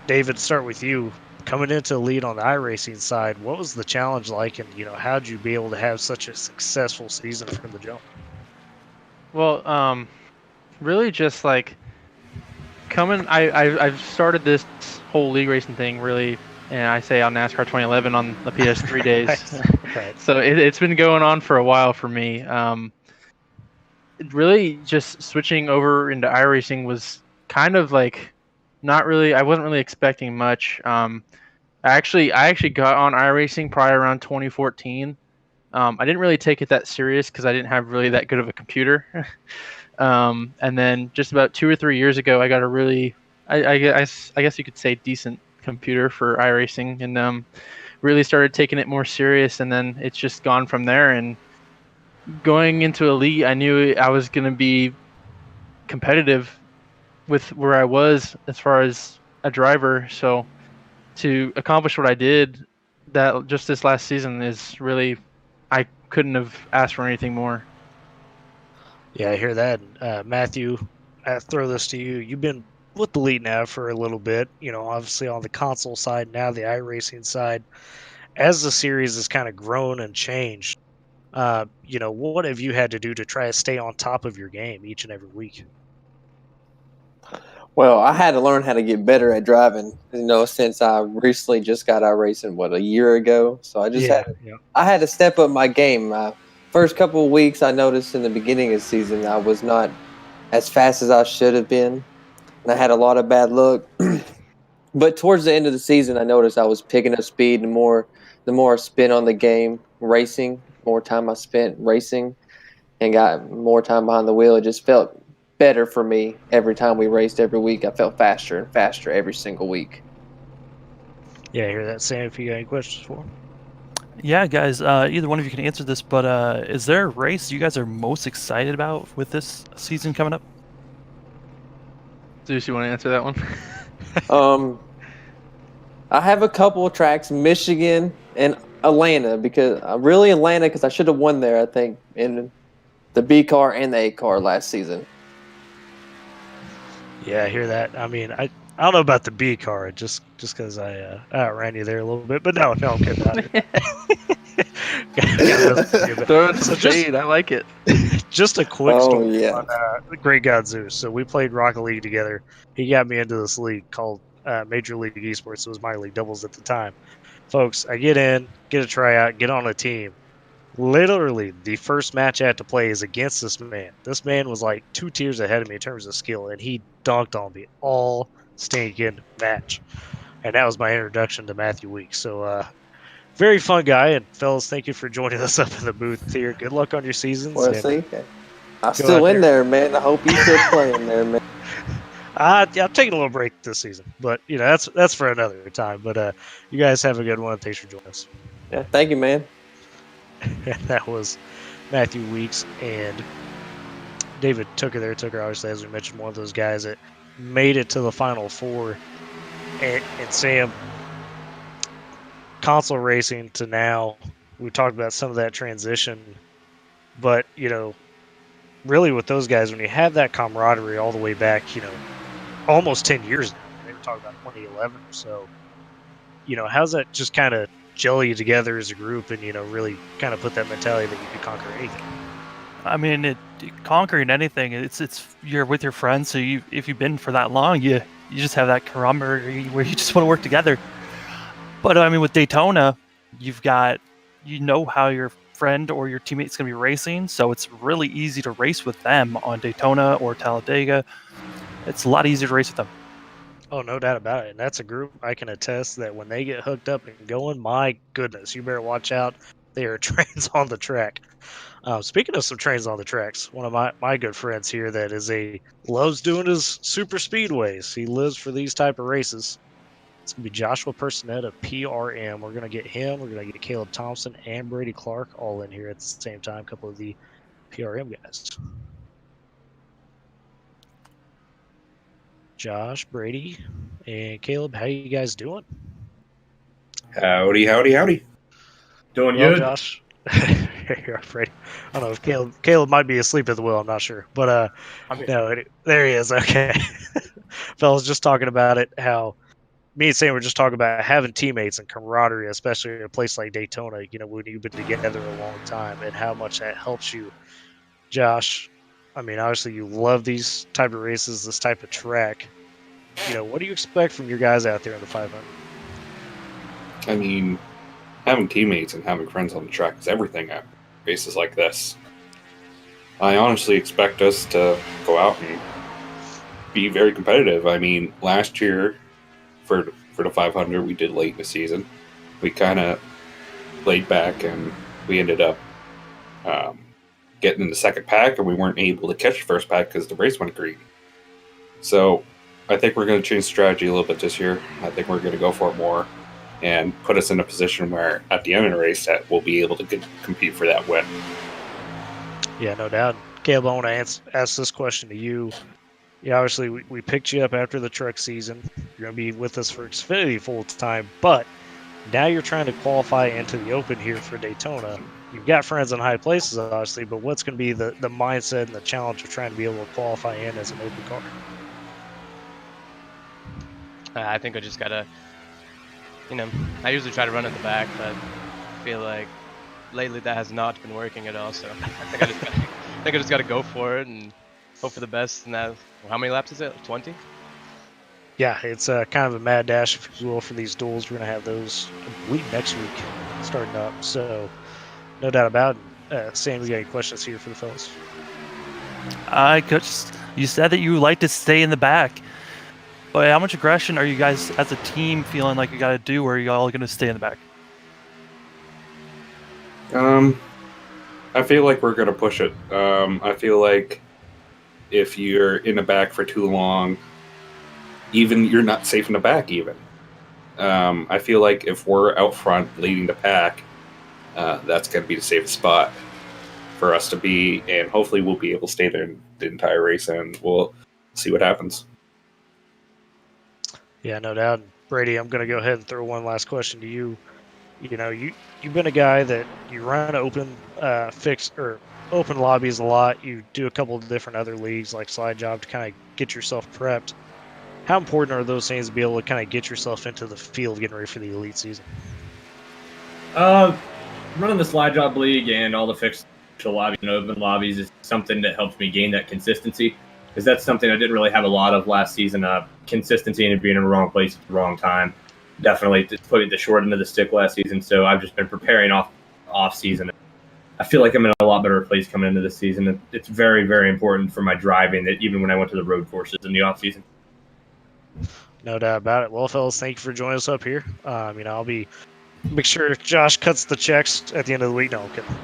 David, start with you. Coming into the lead on the iRacing side, what was the challenge like, and how did you be able to have such a successful season from the jump? Well, really just coming. I've started this whole league racing thing really, and I say on NASCAR 2011 on the PS3 days. Right. So it's been going on for a while for me. Really, just switching over into iRacing was kind of not really. I wasn't really expecting much. I actually got on iRacing probably around 2014. I didn't really take it that serious because I didn't have really that good of a computer. And then just about 2 or 3 years ago, I got a really, I guess you could say, decent computer for iRacing, and really started taking it more serious. And then it's just gone from there. And going into Elite, I knew I was going to be competitive with where I was as far as a driver. So to accomplish what I did, that just this last season is really, I couldn't have asked for anything more. Yeah, I hear that. Matthew, I throw this to you. You've been with the league now for a little bit, obviously on the console side, now the iRacing side. As the series has kind of grown and changed, what have you had to do to try to stay on top of your game each and every week? Well, I had to learn how to get better at driving, since I recently just got out racing, a year ago. So I had to step up my game. First couple of weeks, I noticed in the beginning of the season, I was not as fast as I should have been. And I had a lot of bad luck. But towards the end of the season, I noticed I was picking up speed. The more I spent on the game racing, more time I spent racing and got more time behind the wheel. It just felt better for me every time we raced every week. I felt faster and faster every single week. Yeah, I hear that. Sam, if you got any questions for him. Yeah, guys, either one of you can answer this, but is there a race you guys are most excited about with this season coming up? Zeus, you want to answer that one? I have a couple of tracks, Michigan and Atlanta, because I should have won there, I think, in the B car and the A car last season. Yeah, I hear that. I mean, I don't know about the B car, just because I outran you there a little bit, but no, I'm kidding. Throwing some shade, I like it. Just a quick story yeah. on the Great God Zeus. So we played Rocket League together. He got me into this league called Major League Esports. It was minor league doubles at the time. Folks, I get in, get a tryout, get on a team. Literally, the first match I had to play is against this man. This man was like 2 tiers ahead of me in terms of skill, and he dunked on me all stinking match. And that was my introduction to Matthew Weeks. So, very fun guy. And fellas, thank you for joining us up in the booth here. Good luck on your seasons. Well, see, I'm still in there, man. I hope you're still playing there, man. Yeah, I'm taking a little break this season, but that's for another time. But you guys have a good one. Thanks for joining us. Yeah, thank you, man. That was Matthew Weeks and David Tooker there. Tooker, obviously, as we mentioned, one of those guys that made it to the Final Four. And Sam, console racing to now, we talked about some of that transition. But, really with those guys, when you have that camaraderie all the way back, almost 10 years now, they were talking about 2011 or so, how's that just kind of gel you together as a group and, really kind of put that mentality that you can conquer anything? I mean, conquering anything, it's you're with your friends, so if you've been for that long, you just have that camaraderie where you just want to work together. But I mean, with Daytona, you've got, how your friend or your teammate's going to be racing, so it's really easy to race with them on Daytona or Talladega. It's a lot easier to race with them. Oh, no doubt about it. And that's a group I can attest that when they get hooked up and going, my goodness, you better watch out. They are trains on the track. Speaking of some trains on the tracks, one of my good friends here that loves doing his super speedways. He lives for these type of races. It's going to be Joshua Personette of PRM. We're going to get him. We're going to get Caleb Thompson and Brady Clark all in here at the same time. A couple of the PRM guys. Josh, Brady, and Caleb, how you guys doing? Howdy, howdy, howdy. Doing well, good. Josh. Here, Brady. I don't know if Caleb might be asleep at the wheel. I'm not sure. But no, there he is. Okay. Fellas, just talking about it, how me and Sam were just talking about having teammates and camaraderie, especially in a place like Daytona, when you've been together a long time, and how much that helps you. Josh, I mean, obviously you love these type of races, this type of track. What do you expect from your guys out there in the 500? I mean, having teammates and having friends on the track is everything at races like this. I honestly expect us to go out and be very competitive. I mean, last year for the 500, we did late in the season. We kind of laid back and we ended up getting in the second pack, and we weren't able to catch the first pack because the race went green. So I think we're going to change strategy a little bit this year. I think we're going to go for it more and put us in a position where at the end of the race that we'll be able to compete for that win. Yeah, no doubt. Caleb, I want to ask this question to you. Yeah, obviously we picked you up after the truck season. You're going to be with us for Xfinity full time, but now you're trying to qualify into the Open here for Daytona. you've got friends in high places, obviously, but what's going to be the mindset and the challenge of trying to be able to qualify in as an open car? I think I just gotta, I usually try to run at the back, but I feel like lately that has not been working at all. So I think I just gotta go for it and hope for the best. And that, how many laps is it? 20? Yeah, it's kind of a mad dash, if you will, for these duels. We're going to have those, I believe, next week starting up. So, no doubt about it. Sam, you got any questions here for the fellas? Coach, you said that you like to stay in the back. But how much aggression are you guys as a team feeling like you got to do, or are you all going to stay in the back? I feel like we're going to push it. I feel like if you're in the back for too long, even you're not safe in the back even. I feel like if we're out front leading the pack, that's going to be the safest spot for us to be, and hopefully we'll be able to stay there the entire race, and we'll see what happens. Yeah, no doubt. Brady, I'm going to go ahead and throw one last question to you. You've been a guy that you run open open lobbies a lot. You do a couple of different other leagues like Slide Job to kind of get yourself prepped. How important are those things to be able to kind of get yourself into the field getting ready for the elite season? Running the Slide Job League and all the fixed lobbies and open lobbies is something that helps me gain that consistency, because that's something I didn't really have a lot of last season. Consistency and being in the wrong place at the wrong time definitely put it the short end of the stick last season. So I've just been preparing off season. I feel like I'm in a lot better place coming into this season. It's very, very important for my driving, that even when I went to the road courses in the off season. No doubt about it. Well, fellas, thank you for joining us up here. I'll make sure Josh cuts the checks at the end of the week. No, I'm kidding.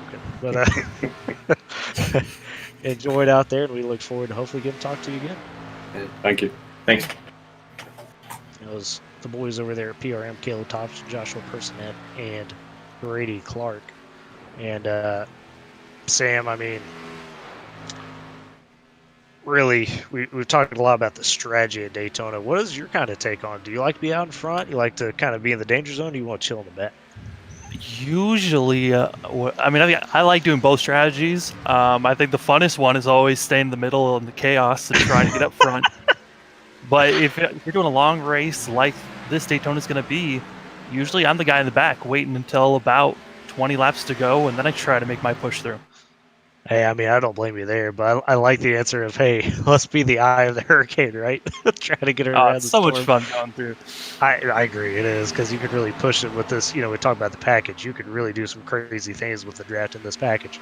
But enjoy it out there, and we look forward to hopefully getting to talk to you again. Thank you. Thanks. It was the boys over there at PRM, Caleb Tops, Joshua Personette, and Brady Clark. And Sam, really, we've talked a lot about the strategy at Daytona. What is your kind of take on it? Do you like to be out in front? You like to kind of be in the danger zone? Or do you want to chill in the back? Usually, I like doing both strategies. I think the funnest one is always staying in the middle in the chaos and trying to get up front. But if you're doing a long race like this Daytona is going to be, usually I'm the guy in the back waiting until about 20 laps to go, and then I try to make my push through. Hey, I don't blame you there, but I like the answer of, hey, let's be the eye of the hurricane, right? Try to get around the storm. So much fun going through. I agree, it is, because you could really push it with this. We talk about the package. You could really do some crazy things with the draft in this package.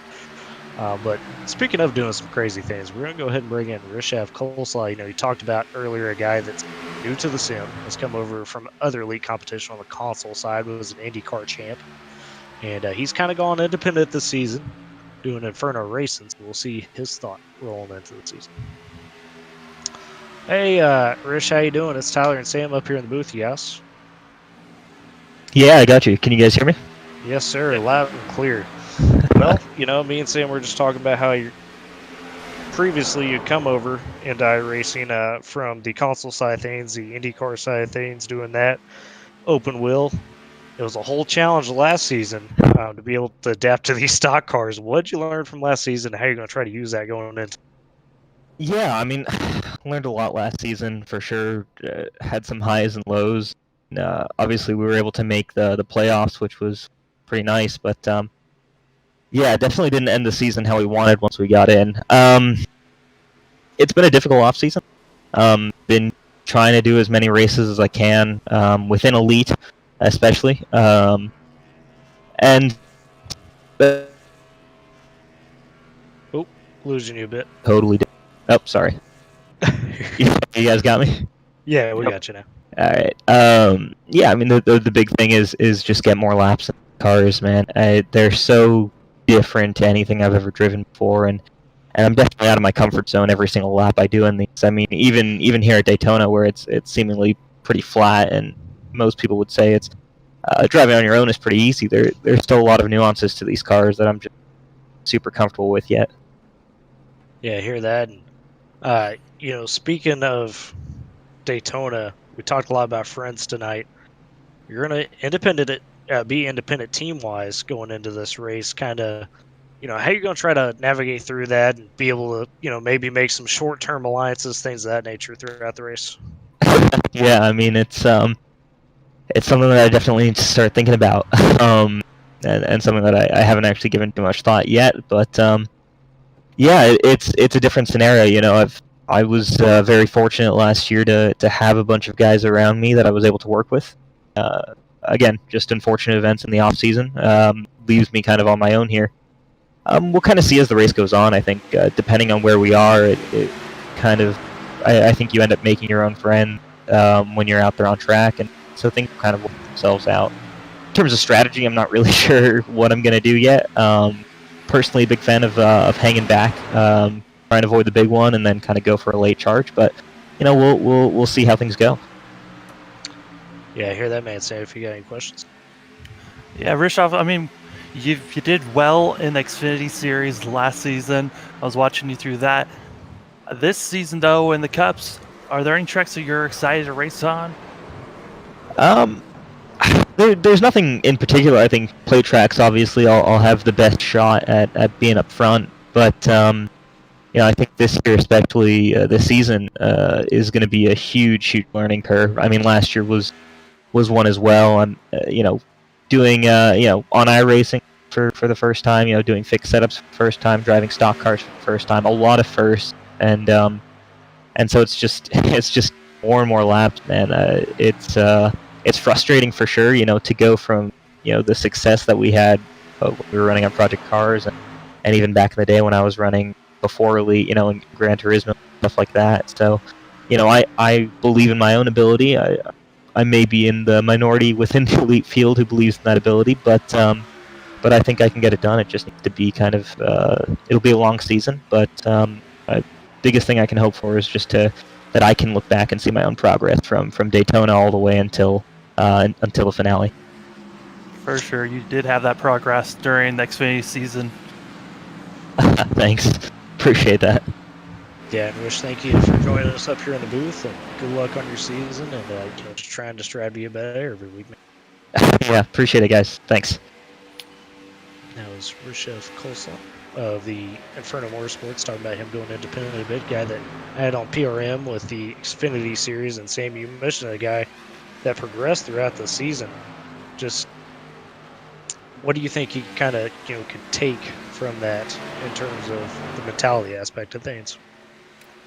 But speaking of doing some crazy things, we're going to go ahead and bring in Rishav Coleslaw. You talked about earlier a guy that's new to the sim, has come over from other elite competition on the console side, was an IndyCar champ. And he's kind of gone independent this season, doing Inferno Racing, so we'll see his thought rolling into the season. Hey, Rish, how you doing? It's Tyler and Sam up here in the booth, yes? Yeah, I got you. Can you guys hear me? Yes, sir. Loud and clear. Well, me and Sam were just talking about how previously you'd come over into iRacing from the console side of things, the IndyCar side of things, doing that open wheel. It was a whole challenge last season to be able to adapt to these stock cars. What did you learn from last season? How are you going to try to use that going into? Yeah, learned a lot last season for sure. Had some highs and lows. Obviously, we were able to make the playoffs, which was pretty nice. But yeah, definitely didn't end the season how we wanted once we got in. It's been a difficult off season. Been trying to do as many races as I can within Elite, especially. Losing you a bit. Totally. Oh, sorry. You guys got me? Yeah, we got you now. All right. Yeah, the big thing is just get more laps in cars, man. They're so different to anything I've ever driven before, and I'm definitely out of my comfort zone every single lap I do in these. Even here at Daytona, where it's seemingly pretty flat, and most people would say it's driving on your own is pretty easy. There's still a lot of nuances to these cars that I'm just super comfortable with yet. Yeah, I hear that. And, speaking of Daytona, we talked a lot about friends tonight. You're in an be independent team-wise going into this race, kind of, how you going to try to navigate through that and be able to, maybe make some short-term alliances, things of that nature throughout the race? Yeah, I mean it's something that I definitely need to start thinking about, and something that I haven't actually given too much thought yet. But yeah, it's a different scenario. I was very fortunate last year to have a bunch of guys around me that I was able to work with. Again, just unfortunate events in the off season leaves me kind of on my own here. We'll kind of see as the race goes on. I think depending on where we are, it kind of I think you end up making your own friend when you're out there on track, and so things kind of work themselves out. In terms of strategy, I'm not really sure what I'm going to do yet. Personally, a big fan of hanging back, trying to avoid the big one, and then kind of go for a late charge. But we'll see how things go. Yeah, I hear that, man. Say if you got any questions. Yeah, Rishoff, I mean, you did well in the Xfinity Series last season. I was watching you through that. This season, though, in the Cups, are there any tracks that you're excited to race on? There's nothing in particular. I think play tracks, obviously, I'll have the best shot at being up front. But I think this year, especially this season, is going to be a huge learning curve. I mean, last year was one as well. I'm doing on iRacing for the first time. Doing fixed setups for the first time, driving stock cars for the first time. A lot of firsts, and so it's just more and more laps, man. It's frustrating for sure, to go from the success that we had when we were running on Project Cars, and even back in the day when I was running before Elite, in Gran Turismo, stuff like that. So, I believe in my own ability. I may be in the minority within the Elite field who believes in that ability, but I think I can get it done. It just needs to be kind of it'll be a long season, but biggest thing I can hope for is just that I can look back and see my own progress from Daytona all the way until the finale. For sure, you did have that progress during the Xfinity season. Thanks, appreciate that. Yeah, and Rich, thank you for joining us up here in the booth, and good luck on your season, and just trying to strive to get better every week. Yeah, appreciate it, guys. Thanks. That was Rishev Kolsa of the Inferno Motorsports, talking about him going independent a bit. Guy that I had on PRM with the Xfinity Series, and Sam, you mentioned a guy that progressed throughout the season. Just what do you think he kind of could take from that in terms of the mentality aspect of things?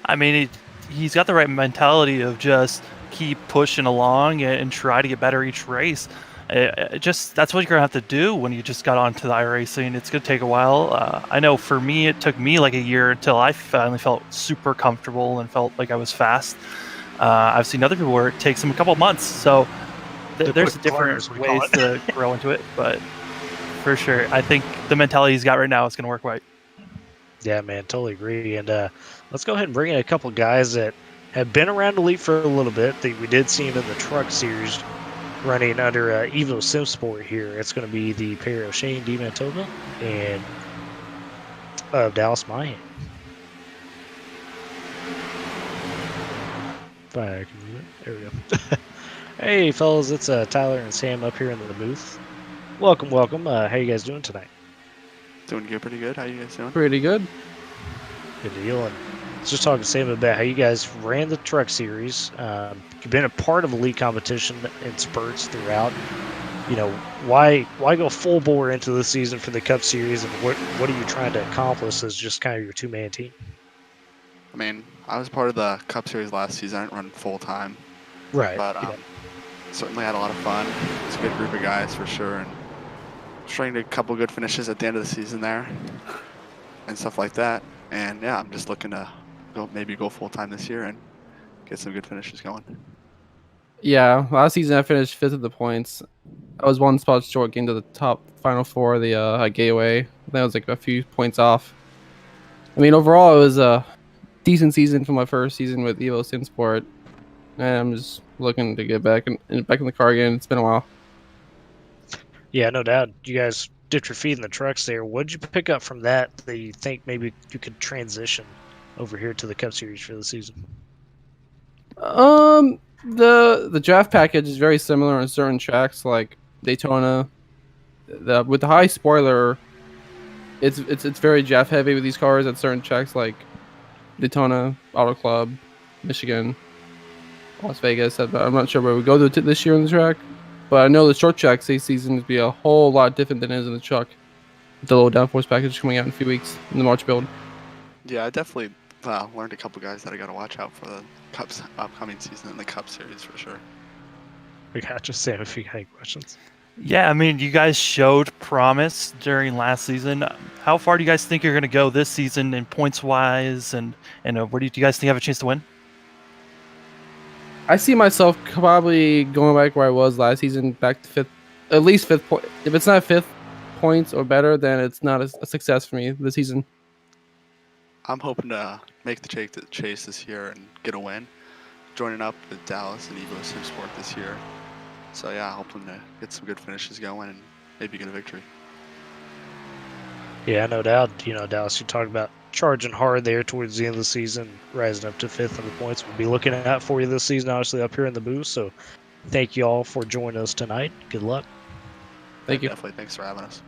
I mean, he's got the right mentality of just keep pushing along and try to get better each race. That's what you're gonna have to do when you just got onto the iRacing. It's gonna take a while. I know for me, it took me like a year until I finally felt super comfortable and felt like I was fast. I've seen other people where it takes them a couple months. So there's different ways to grow into it, but for sure, I think the mentality he's got right now is gonna work right. Yeah, man, totally agree. And let's go ahead and bring in a couple guys that have been around Elite for a little bit. We did see him in the Truck Series running under Evo SimSport here. It's going to be the pair of Shane DiMantova and Dallas Mahan. There we go. Hey, fellas, it's Tyler and Sam up here in the booth. Welcome. How you guys doing tonight? Doing good, pretty good. How you guys doing? Pretty good. Good deal. And let's just talk to Sam about how you guys ran the Truck Series. You've been a part of elite competition in spurts throughout. Why go full bore into the season for the Cup Series, and what are you trying to accomplish as just kind of your two-man team? I mean, I was part of the Cup Series last season. I didn't run full time, right? But certainly had a lot of fun. It's a good group of guys for sure, and trying to get a couple good finishes at the end of the season there, and stuff like that. And yeah, I'm just looking to go full time this year and get some good finishes going. Yeah, last season I finished 5th at the points. I was one spot short getting to the top final 4 of the Gateway. I think I was like a few points off. I mean, overall it was a decent season for my first season with Evo SimSport, and I'm just looking to get back in the car again. It's been a while. Yeah, no doubt. You guys dipped your feet in the trucks there. What did you pick up from that you think maybe you could transition over here to the Cup Series for the season? The draft package is very similar on certain tracks. Like Daytona. With the high spoiler, it's very Jeff heavy with these cars at certain tracks like Daytona, Auto Club, Michigan, Las Vegas. I'm not sure where we go to this year on the track, but I know the short track season will be a whole lot different than it is in the truck. With the low downforce package coming out in a few weeks in the March build. Yeah, I definitely learned a couple guys that I got to watch out for the Cup's upcoming season in the Cup Series for sure. We got you, Sam, if you got any questions. Yeah, I mean, you guys showed promise during last season. How far do you guys think you're going to go this season in points-wise, and where do you guys think you have a chance to win? I see myself probably going back where I was last season, back to fifth, at least fifth point. If it's not fifth points or better, then it's not a success for me this season. I'm hoping to make the chase this year and get a win, joining up with Dallas and Evo Sim Sport this year. So yeah, hoping to get some good finishes going and maybe get a victory. Yeah, no doubt. Dallas, you talked about charging hard there towards the end of the season, rising up to fifth on the points. We'll be looking out for you this season, obviously, up here in the booth. So thank you all for joining us tonight. Good luck. Thank you. Definitely. Thanks for having us.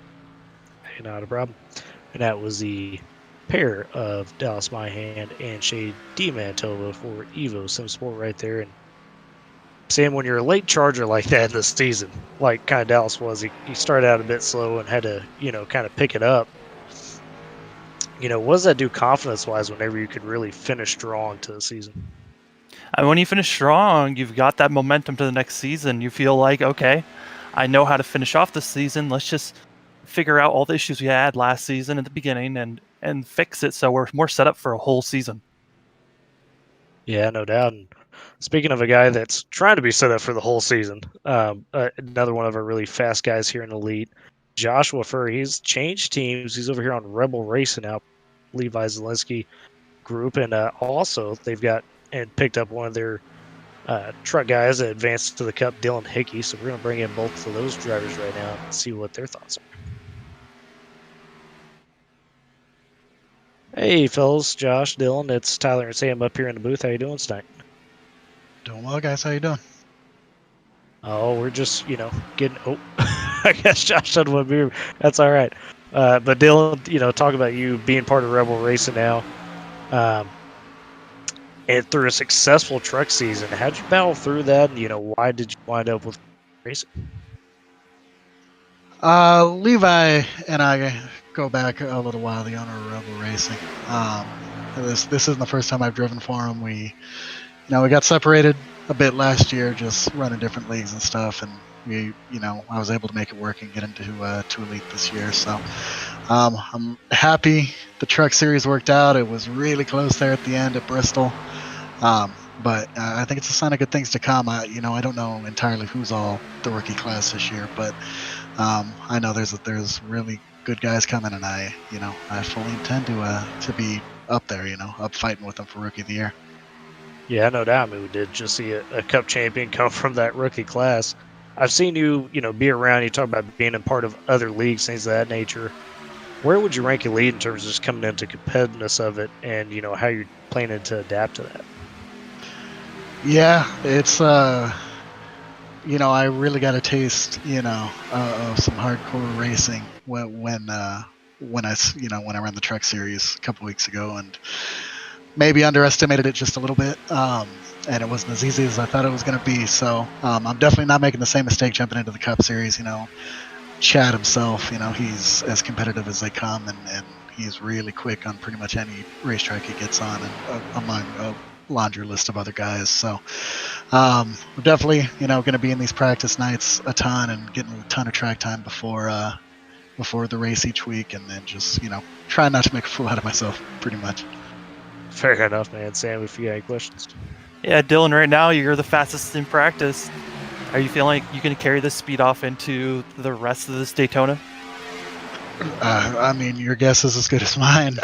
Hey, not a problem. And that was the pair of Dallas Myhand and Shade DiMantova for Evo Sim Sport right there. And Sam, when you're a late charger like that this season, like kind of Dallas was, he started out a bit slow and had to, kind of pick it up. What does that do confidence-wise whenever you could really finish strong to the season? And when you finish strong, you've got that momentum to the next season. You feel like, okay, I know how to finish off this season. Let's just figure out all the issues we had last season at the beginning and fix it so we're more set up for a whole season. Yeah, no doubt. And speaking of a guy that's trying to be set up for the whole season, another one of our really fast guys here in the lead, Joshua Furr, he's changed teams. He's over here on Rebel Racing now, Levi Zelensky group, and also they've got and picked up one of their truck guys that advanced to the Cup, Dylan Hickey. So we're going to bring in both of those drivers right now and see what their thoughts are. Hey, fellas, Josh, Dylan, it's Tyler and Sam up here in the booth. How you doing tonight? Doing well, guys. How you doing? Oh, we're just, getting... Oh, I guess Josh said one beer. That's all right. But Dylan, talk about you being part of Rebel Racing now. And through a successful truck season, how'd you battle through that? And, why did you wind up with racing? Levi and I go back a little while, the owner of Rebel Racing. This isn't the first time I've driven for him. We got separated a bit last year, just running different leagues and stuff, and I was able to make it work and get into to Elite this year. So I'm happy the truck series worked out. It was really close there at the end at Bristol. But I think it's a sign of good things to come. I don't know entirely who's all the rookie class this year, but I know there's really good guys coming, and I fully intend to be up there, up fighting with them for Rookie of the Year. Yeah, no doubt. I mean, we did just see a Cup champion come from that rookie class. I've seen you, be around. You talk about being a part of other leagues, things of that nature. Where would you rank Elite in terms of just coming into competitiveness of it, and how you're planning to adapt to that? Yeah, it's I really got a taste, of some hardcore racing when I ran the truck series a couple weeks ago, and maybe underestimated it just a little bit. And it wasn't as easy as I thought it was going to be. So I'm definitely not making the same mistake jumping into the Cup Series. Chad himself, he's as competitive as they come, and he's really quick on pretty much any racetrack he gets on, and among a laundry list of other guys. So we're definitely, going to be in these practice nights a ton and getting a ton of track time before the race each week, and then just, trying not to make a fool out of myself pretty much. Fair enough, man. Sam, if you got any questions. Yeah, Dylan, right now you're the fastest in practice. Are you feeling like you can carry this speed off into the rest of this Daytona? I mean, your guess is as good as mine.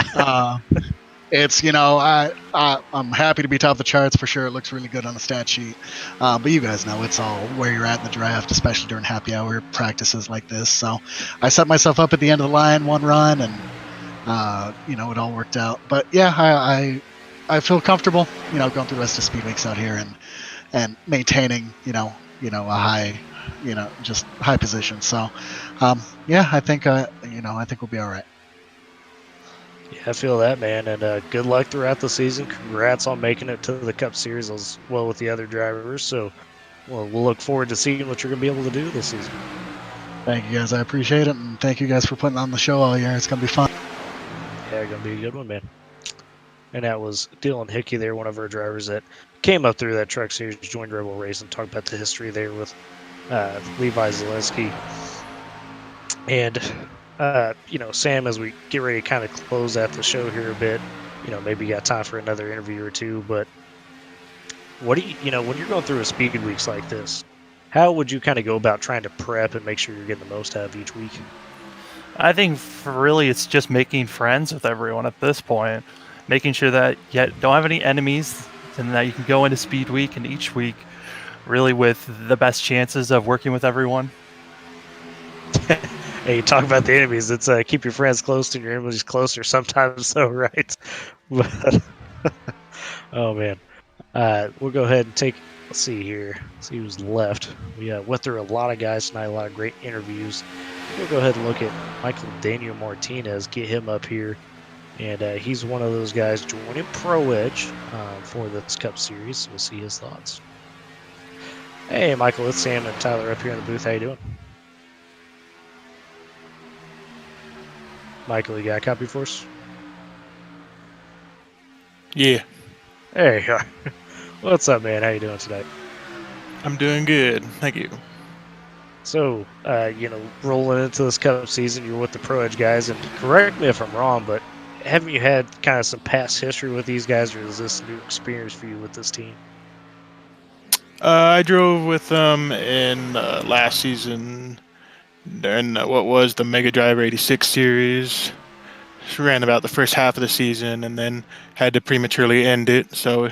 It's, I'm happy to be top of the charts for sure. It looks really good on the stat sheet. But you guys know it's all where you're at in the draft, especially during happy hour practices like this. So I set myself up at the end of the line, one run, and, it all worked out. But yeah, I feel comfortable, going through the rest of Speed Weeks out here and maintaining, a high just high positions. So, yeah, I think I think we'll be all right. Yeah, I feel that, man. And good luck throughout the season. Congrats on making it to the Cup Series as well with the other drivers. So, we'll look forward to seeing what you're going to be able to do this season. Thank you, guys. I appreciate it, and thank you guys for putting on the show all year. It's going to be fun. Yeah, going to be a good one, man. And that was Dylan Hickey there, one of our drivers that came up through that truck series, joined Rebel Race, and talked about the history there with Levi Zielinski. And, Sam, as we get ready to kind of close out the show here a bit, maybe you got time for another interview or two, but what do when you're going through a speed weeks like this, how would you kind of go about trying to prep and make sure you're getting the most out of each week? I think really it's just making friends with everyone at this point, making sure that you don't have any enemies and that you can go into speed week and each week really with the best chances of working with everyone. Hey, you talk about the enemies. It's keep your friends close and your enemies closer sometimes, so right? But, oh, man. We'll go ahead and let's see here. Let's see who's left. We went through a lot of guys tonight, a lot of great interviews. We'll go ahead and look at Michael Daniel Martinez, get him up here. And he's one of those guys joining Pro Edge for this Cup Series. So we'll see his thoughts. Hey, Michael, it's Sam and Tyler up here in the booth. How you doing? Michael, you got a copy for us? Yeah. Hey, what's up, man? How you doing tonight? I'm doing good. Thank you. So, rolling into this Cup season, you're with the Pro Edge guys, and correct me if I'm wrong, but haven't you had kind of some past history with these guys, or is this a new experience for you with this team? I drove with them in last season during what was the Mega Driver 86 series. Ran about the first half of the season and then had to prematurely end it. So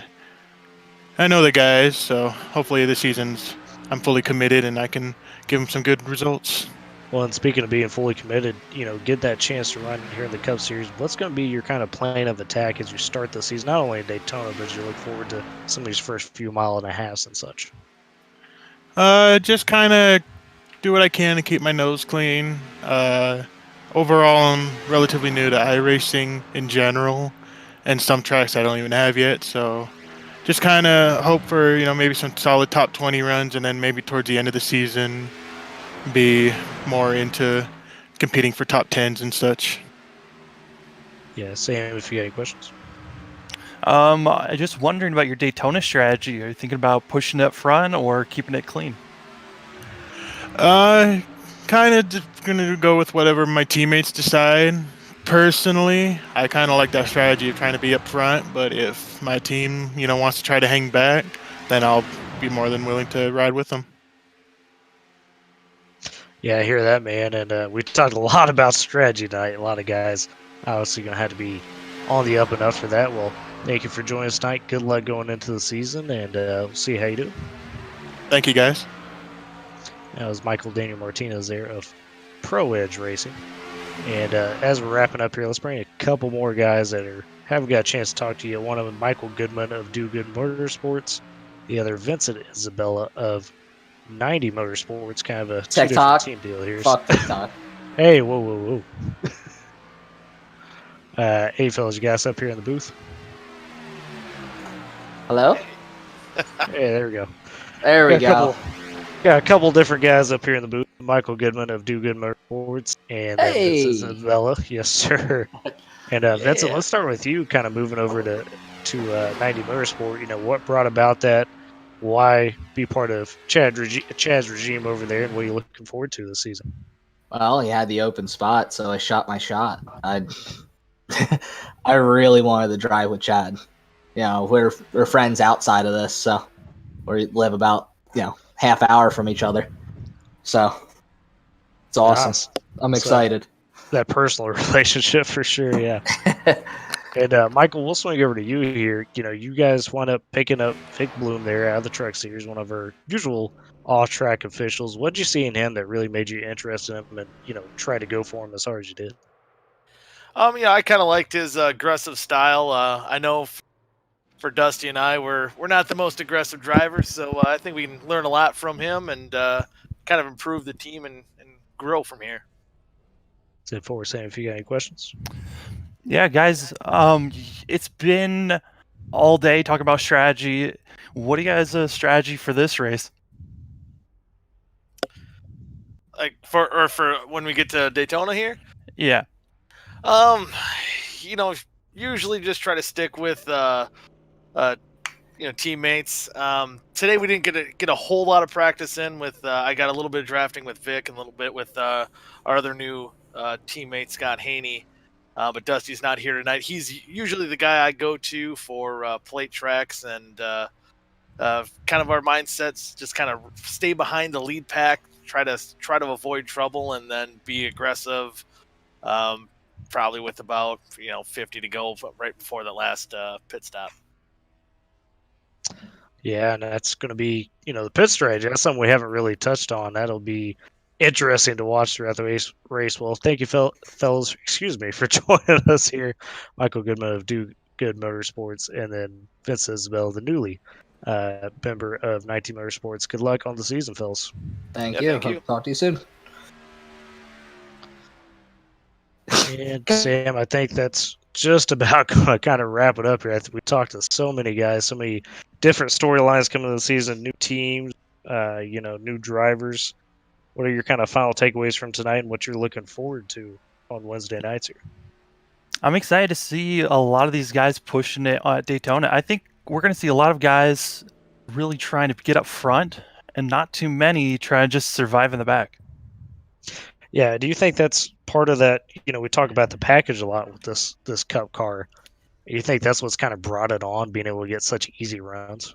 I know the guys, so hopefully this season's I'm fully committed and I can give them some good results. Well, and speaking of being fully committed, get that chance to run here in the Cup Series. What's going to be your kind of plan of attack as you start the season, not only in Daytona, but as you look forward to some of these first few mile and a halves and such? Just kind of do what I can to keep my nose clean. Overall, I'm relatively new to iRacing in general, and some tracks I don't even have yet, so just kind of hope for, maybe some solid top 20 runs, and then maybe towards the end of the season be more into competing for top 10s and such. Yeah, Sam, if you got any questions. I'm just wondering about your Daytona strategy. Are you thinking about pushing it up front or keeping it clean? Kind of just gonna go with whatever my teammates decide. Personally, I kind of like that strategy of trying to be up front, but if my team, wants to try to hang back, then I'll be more than willing to ride with them. Yeah, I hear that, man. And we talked a lot about strategy tonight. A lot of guys obviously going to have to be on the up and up for that. Well, thank you for joining us tonight. Good luck going into the season, and we'll see how you do. Thank you, guys. That was Michael Daniel Martinez there of Pro Edge Racing. And as we're wrapping up here, let's bring a couple more guys that haven't got a chance to talk to you. One of them, Michael Goodman of Do Good Motorsports. The other, Vincent Isabella of 90 Motorsports, kind of a TikTok team deal here. Fuck TikTok. Hey, whoa. Hey, fellas, you guys up here in the booth? Hello? Hey, there we go. There we go. Got a couple different guys up here in the booth. Michael Goodman of Do Good Motorsports and Vincent Isabella. Yes, sir. And Vincent, let's start with you, kind of moving over to 90 Motorsport. What brought about that? Why be part of Chad's regime over there, and what are you looking forward to this season? Well, he had the open spot, so I shot my shot. I really wanted to drive with Chad. We're friends outside of this, so we live about half hour from each other. So it's awesome. I'm excited. That personal relationship for sure, yeah. And Michael, we'll swing over to you here. You guys wound up picking up Vic Bloom there out of the Truck Series, one of our usual off-track officials. What did you see in him that really made you interested in him and try to go for him as hard as you did? I kind of liked his aggressive style. I know for Dusty and I, we're not the most aggressive drivers, so I think we can learn a lot from him and kind kind of improve the team and grow from here. That's it for Sam. If you got any questions. Yeah, guys. It's been all day talking about strategy. What do you guys' strategy for this race? Like for when we get to Daytona here? Yeah. Usually just try to stick with teammates. Today we didn't get a whole lot of practice in with. I got a little bit of drafting with Vic and a little bit with our other new teammate Scott Haney. But Dusty's not here tonight. He's usually the guy I go to for plate tracks and kind of our mindsets. Just kind of stay behind the lead pack, try to avoid trouble, and then be aggressive. Probably with about 50 to go right before the last pit stop. Yeah, and that's going to be, the pit strategy. That's something we haven't really touched on. That'll be interesting to watch throughout the race. Well, thank you, fellas, for joining us here. Michael Goodman of Do Good Motorsports, and then Vince Isabel, the newly member of 19 Motorsports. Good luck on the season, fellas. Thank you. Talk to you soon. And Sam, I think that's just about going to kind of wrap it up here. I think we talked to so many guys, so many different storylines coming into the season, new teams, new drivers. What are your kind of final takeaways from tonight and what you're looking forward to on Wednesday nights here? I'm excited to see a lot of these guys pushing it at Daytona. I think we're going to see a lot of guys really trying to get up front and not too many trying to just survive in the back. Yeah, do you think that's part of that? We talk about the package a lot with this Cup car. Do you think that's what's kind of brought it on, being able to get such easy runs?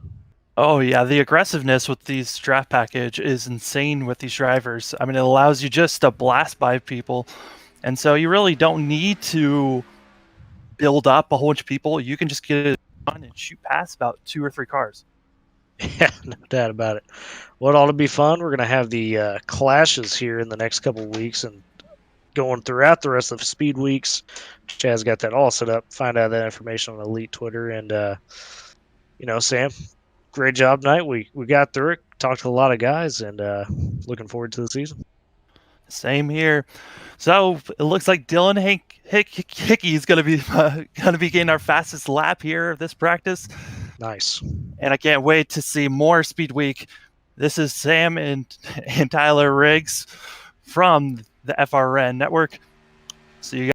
Oh, yeah. The aggressiveness with these draft package is insane with these drivers. I mean, it allows you just to blast by people. And so you really don't need to build up a whole bunch of people. You can just get it on and shoot past about 2 or 3 cars. Yeah, no doubt about it. Well, it ought to be fun. We're going to have the clashes here in the next couple of weeks and going throughout the rest of Speed Weeks. Chad's got that all set up. Find out that information on Elite Twitter. And, Sam, great job tonight. We got through it, talked to a lot of guys, and looking forward to the season. Same here. So it looks like Dylan Hickey is going to be getting our fastest lap here of this practice. Nice. And I can't wait to see more Speed Week. This is Sam and Tyler Riggs from the FRN Network. See you guys.